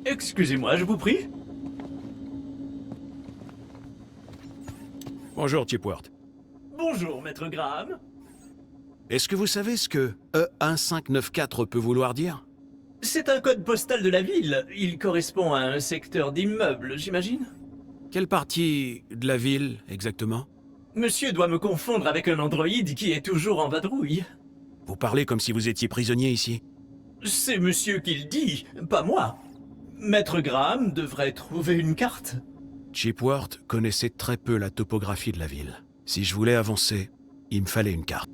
Excusez-moi, je vous prie. Bonjour, Chipworth. Bonjour, maître Graham. Est-ce que vous savez ce que E1594 peut vouloir dire? C'est un code postal de la ville. Il correspond à un secteur d'immeuble, j'imagine. Quelle partie de la ville, exactement? Monsieur doit me confondre avec un androïde qui est toujours en vadrouille. Vous parlez comme si vous étiez prisonnier ici. C'est monsieur qui le dit, pas moi. Maître Graham devrait trouver une carte. Chipworth connaissait très peu la topographie de la ville. Si je voulais avancer, il me fallait une carte.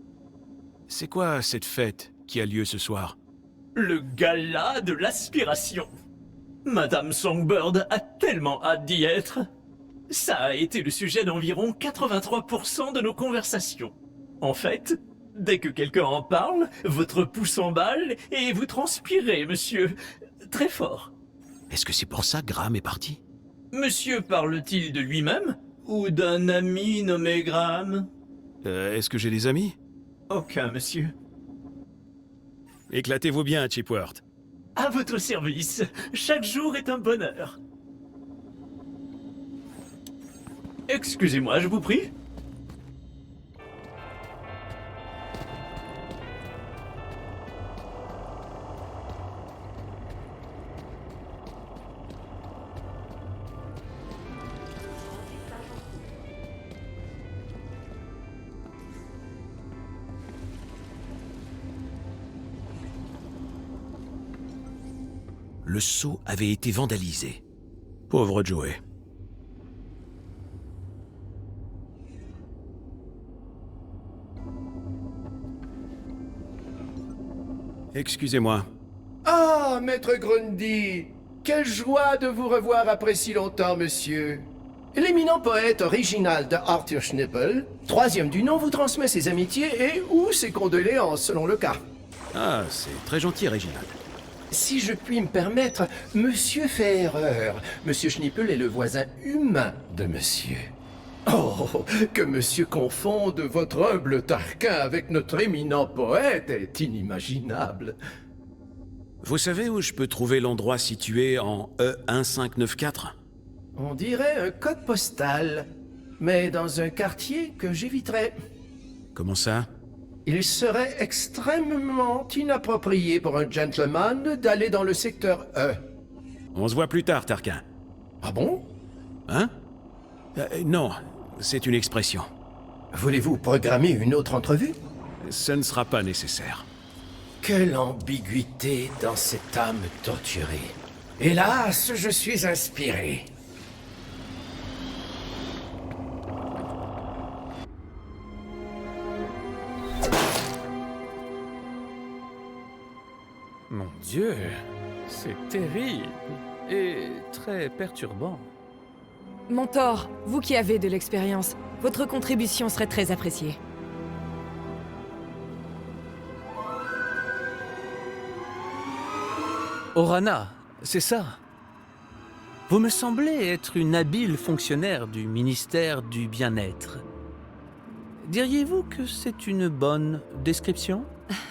C'est quoi cette fête qui a lieu ce soir? Le gala de l'aspiration. Madame Songbird a tellement hâte d'y être. Ça a été le sujet d'environ 83% de nos conversations. En fait, dès que quelqu'un en parle, votre pouls s'emballe et vous transpirez, monsieur. Très fort. Est-ce que c'est pour ça que Graham est parti? Monsieur parle-t-il de lui-même ou d'un ami nommé Graham? Est-ce que j'ai des amis? Aucun, monsieur. Éclatez-vous bien, Chipworth. À votre service. Chaque jour est un bonheur. Excusez-moi, je vous prie. Le sceau avait été vandalisé. Pauvre Joey. Excusez-moi. Ah, Maître Grundy! Quelle joie de vous revoir après si longtemps, monsieur. L'éminent poète original de Arthur Schnippel, troisième du nom, vous transmet ses amitiés et ou ses condoléances, selon le cas. Ah, c'est très gentil, Réginald. Si je puis me permettre, monsieur fait erreur. Monsieur Schnippel est le voisin humain de monsieur. Oh, que monsieur confonde votre humble Tarquin avec notre éminent poète est inimaginable. Vous savez où je peux trouver l'endroit situé en E1594? On dirait un code postal, mais dans un quartier que j'éviterais. Comment ça? Il serait extrêmement inapproprié pour un gentleman d'aller dans le secteur E. On se voit plus tard, Tarquin. Ah bon? Hein? Non, c'est une expression. Voulez-vous programmer une autre entrevue? Ce ne sera pas nécessaire. Quelle ambiguïté dans cette âme torturée. Hélas, je suis inspiré. Mon Dieu, c'est terrible et très perturbant. Mentor, vous qui avez de l'expérience, votre contribution serait très appréciée. Orana, c'est ça. Vous me semblez être une habile fonctionnaire du ministère du Bien-être. Diriez-vous que c'est une bonne description?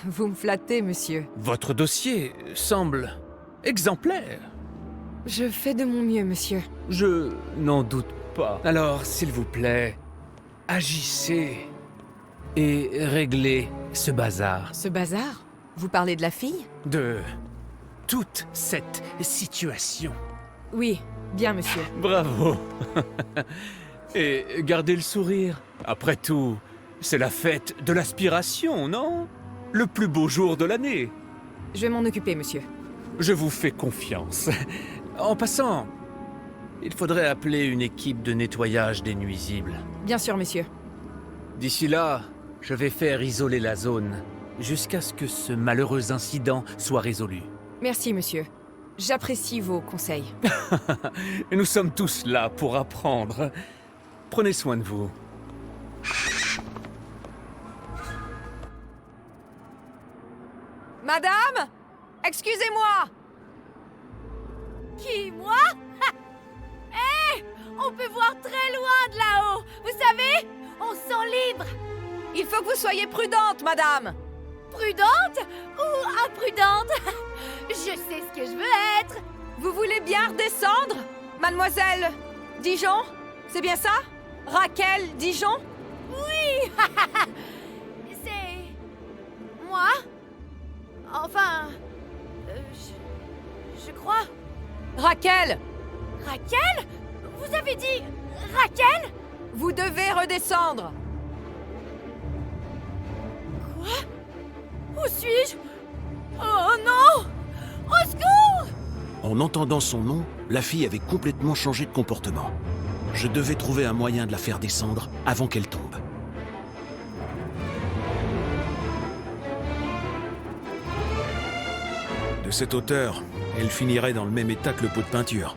Vous me flattez, monsieur. Votre dossier semble exemplaire. Je fais de mon mieux, monsieur. Je n'en doute pas. Alors, s'il vous plaît, agissez et réglez ce bazar. Ce bazar? Vous parlez de la fille? De toute cette situation. Oui, bien, monsieur. Bravo. Et gardez le sourire. Après tout, c'est la fête de l'aspiration, non? Le plus beau jour de l'année. Je vais m'en occuper, monsieur. Je vous fais confiance. En passant, il faudrait appeler une équipe de nettoyage des nuisibles. Bien sûr, monsieur. D'ici là, je vais faire isoler la zone, jusqu'à ce que ce malheureux incident soit résolu. Merci, monsieur. J'apprécie vos conseils. Nous sommes tous là pour apprendre. Prenez soin de vous. Madame? Excusez-moi! Qui, moi? Hé! On peut voir très loin de là-haut. Vous savez, on se sent libre. Il faut que vous soyez prudente, madame! Prudente ou imprudente? Je sais ce que je veux être. Vous voulez bien redescendre? Mademoiselle Dijon? C'est bien ça? Raquel Dijon? Oui! C'est... moi? Enfin... je crois... Raquel! Raquel? Vous avez dit... Raquel? Vous devez redescendre! Quoi? Où suis-je? Oh non! Au secours! En entendant son nom, la fille avait complètement changé de comportement. Je devais trouver un moyen de la faire descendre avant qu'elle tombe. De cette hauteur, elle finirait dans le même état que le pot de peinture.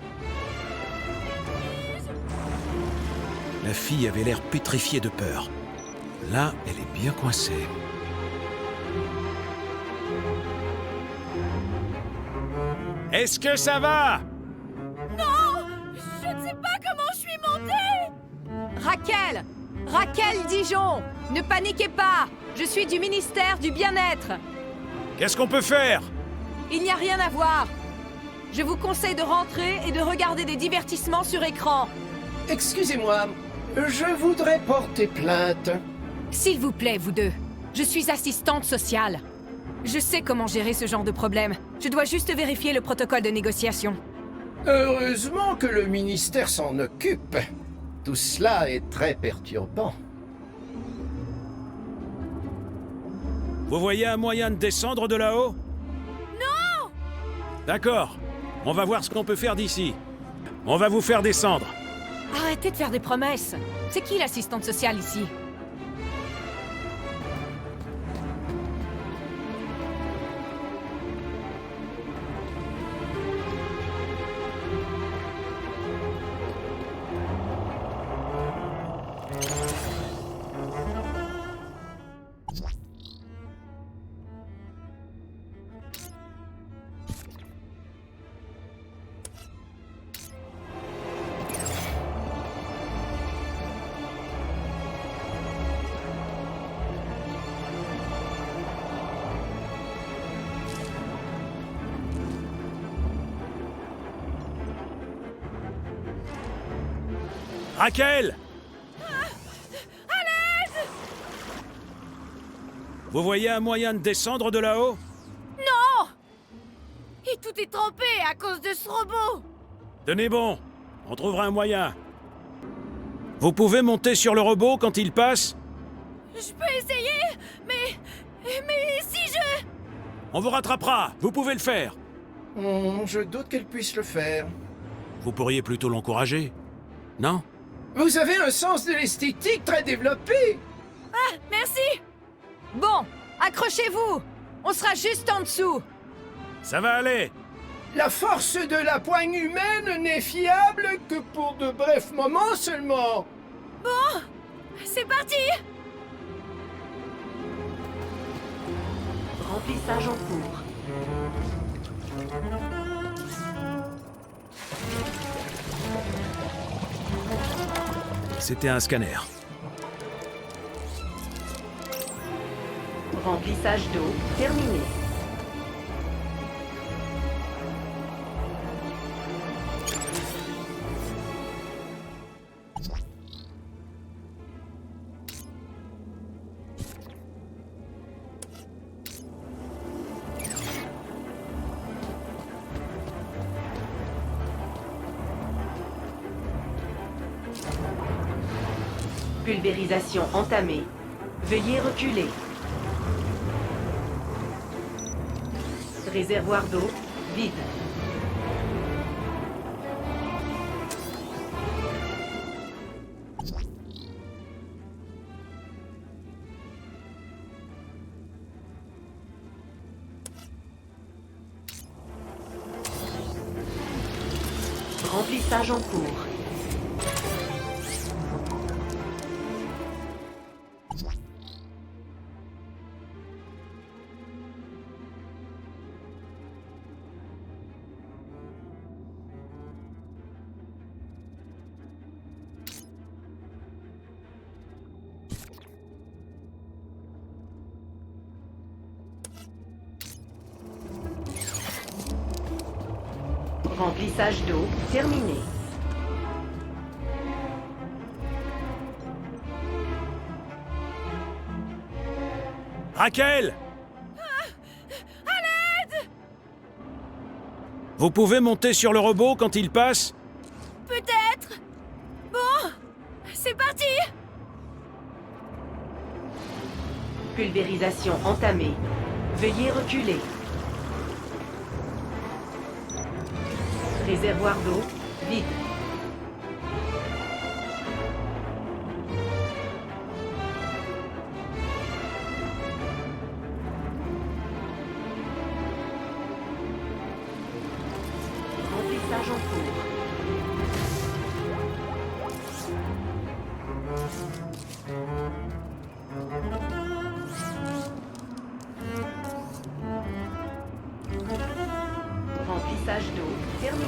La fille avait l'air pétrifiée de peur. Là, elle est bien coincée. Est-ce que ça va? Non! Je ne sais pas comment je suis montée! Raquel! Raquel Dijon! Ne paniquez pas! Je suis du ministère du Bien-être! Qu'est-ce qu'on peut faire? Il n'y a rien à voir! Je vous conseille de rentrer et de regarder des divertissements sur écran. Excusez-moi, Je voudrais porter plainte. S'il vous plaît, vous deux. Je suis assistante sociale. Je sais comment gérer ce genre de problème. Je dois juste vérifier le protocole de négociation. Heureusement que le ministère s'en occupe. Tout cela est très perturbant. Vous voyez un moyen de descendre de là-haut? Non! D'accord. On va voir ce qu'on peut faire d'ici. On va vous faire descendre. Arrêtez de faire des promesses. C'est qui l'assistante sociale ici? Raquel! Vous voyez un moyen de descendre de là-haut? Non! Et tout est trempé à cause de ce robot! Tenez bon, on trouvera un moyen. Vous pouvez monter sur le robot quand il passe? Je peux essayer, mais si je... On vous rattrapera, vous pouvez le faire. Je doute qu'elle puisse le faire. Vous pourriez plutôt l'encourager, non? Vous avez un sens de l'esthétique très développé. Ah, merci! Bon, accrochez-vous! On sera juste en dessous! Ça va aller. La force de la poigne humaine n'est fiable que pour de brefs moments seulement. Bon, c'est parti! Remplissage en cours. C'était un scanner. Remplissage d'eau terminé. Pulvérisation entamée. Veuillez reculer. Réservoir d'eau vide. Remplissage en cours. Remplissage d'eau terminé. Raquel! À l'aide! Vous pouvez monter sur le robot quand il passe? Peut-être. Bon, c'est parti! Pulvérisation entamée. Veuillez reculer. Réservoir d'eau vide. Remplissage en cours. Remplissage d'eau terminé.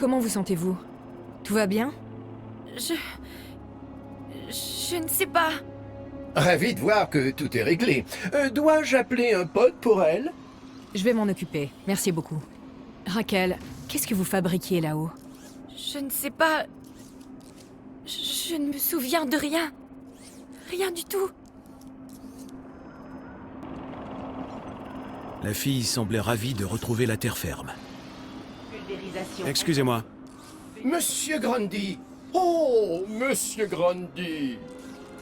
Comment vous sentez-vous? Tout va bien? Je ne sais pas. Ravi de voir que tout est réglé. Dois-je appeler un pote pour elle? Je vais m'en occuper. Merci beaucoup. Raquel, qu'est-ce que vous fabriquiez là-haut? Je ne sais pas. Je ne me souviens de rien. Rien du tout. La fille semblait ravie de retrouver la terre ferme. Excusez-moi. Monsieur Grundy! Oh, Monsieur Grundy!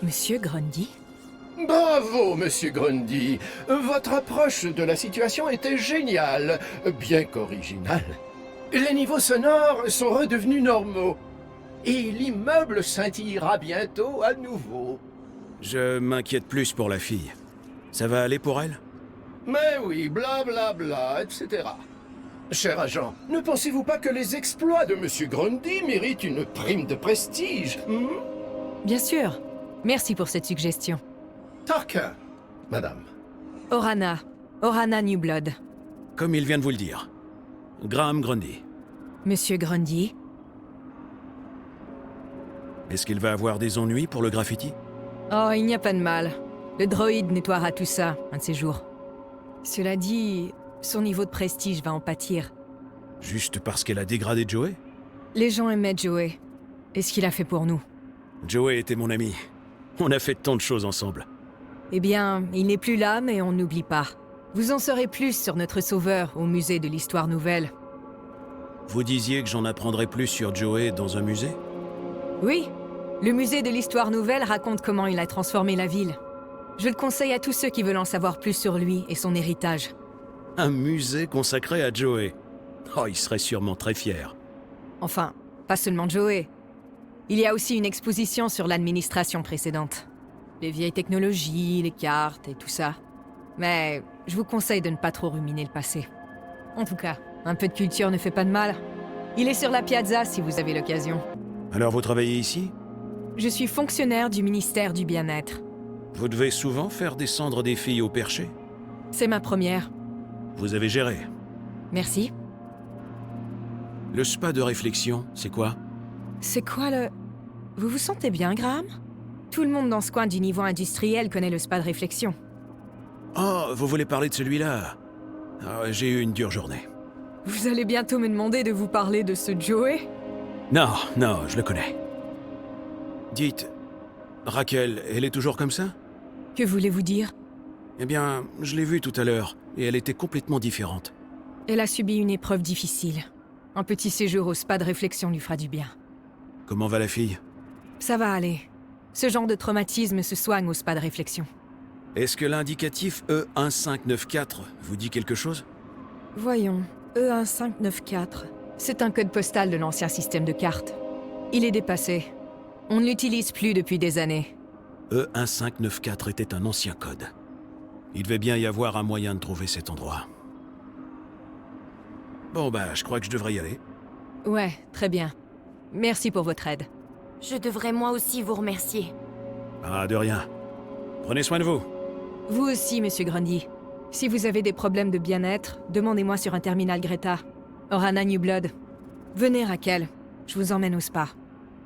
Monsieur Grundy? Bravo, Monsieur Grundy! Votre approche de la situation était géniale, bien qu'originale. Les niveaux sonores sont redevenus normaux. Et l'immeuble scintillera bientôt à nouveau. Je m'inquiète plus pour la fille. Ça va aller pour elle? Mais oui, blablabla, bla bla, etc. Cher agent, ne pensez-vous pas que les exploits de Monsieur Grundy méritent une prime de prestige? Bien sûr. Merci pour cette suggestion. Tarquin, madame. Orana. Orana Newblood. Comme il vient de vous le dire. Graham Grundy. Monsieur Grundy? Est-ce qu'il va avoir des ennuis pour le graffiti? Oh, il n'y a pas de mal. Le droïde nettoiera tout ça, un de ces jours. Cela dit, son niveau de prestige va en pâtir. Juste parce qu'elle a dégradé Joey? Les gens aimaient Joey. Et ce qu'il a fait pour nous. Joey était mon ami. On a fait tant de choses ensemble. Eh bien, il n'est plus là, mais on n'oublie pas. Vous en saurez plus sur notre sauveur au musée de l'Histoire Nouvelle. Vous disiez que j'en apprendrais plus sur Joey dans un musée? Oui. Le musée de l'Histoire Nouvelle raconte comment il a transformé la ville. Je le conseille à tous ceux qui veulent en savoir plus sur lui et son héritage. Un musée consacré à Joey. Oh, il serait sûrement très fier. Enfin, pas seulement Joey. Il y a aussi une exposition sur l'administration précédente. Les vieilles technologies, les cartes et tout ça. Mais je vous conseille de ne pas trop ruminer le passé. En tout cas, un peu de culture ne fait pas de mal. Il est sur la piazza si vous avez l'occasion. Alors vous travaillez ici? Je suis fonctionnaire du ministère du Bien-être. Vous devez souvent faire descendre des filles au perché? C'est ma première. Vous avez géré. Merci. Le spa de réflexion, c'est quoi? C'est quoi le... Vous vous sentez bien, Graham? Tout le monde dans ce coin du niveau industriel connaît le spa de réflexion. Oh, vous voulez parler de celui-là? Ah, j'ai eu une dure journée. Vous allez bientôt me demander de vous parler de ce Joey? Non, je le connais. Dites, Raquel, elle est toujours comme ça? Que voulez-vous dire? Eh bien, je l'ai vue tout à l'heure, et elle était complètement différente. Elle a subi une épreuve difficile. Un petit séjour au spa de réflexion lui fera du bien. Comment va la fille? Ça va aller. Ce genre de traumatisme se soigne au spa de réflexion. Est-ce que l'indicatif E1594 vous dit quelque chose? Voyons, E1594. C'est un code postal de l'ancien système de cartes. Il est dépassé. On ne l'utilise plus depuis des années. E1594 était un ancien code. Il devait bien y avoir un moyen de trouver cet endroit. Bon je crois que je devrais y aller. Ouais, très bien. Merci pour votre aide. Je devrais moi aussi vous remercier. Ah, de rien. Prenez soin de vous. Vous aussi, Monsieur Grundy. Si vous avez des problèmes de bien-être, demandez-moi sur un terminal Greta. Orana Newblood. Venez, Raquel. Je vous emmène au spa.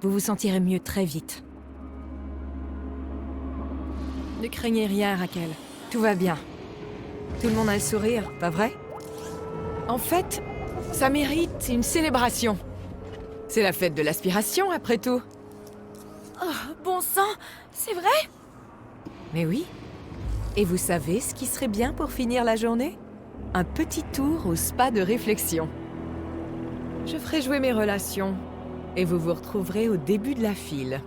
Vous vous sentirez mieux très vite. Ne craignez rien, Raquel. Tout va bien. Tout le monde a le sourire, pas vrai? En fait, ça mérite une célébration. C'est la fête de l'aspiration, après tout. Oh, bon sang, c'est vrai? Mais oui. Et vous savez ce qui serait bien pour finir la journée? Un petit tour au spa de réflexion. Je ferai jouer mes relations, et vous vous retrouverez au début de la file.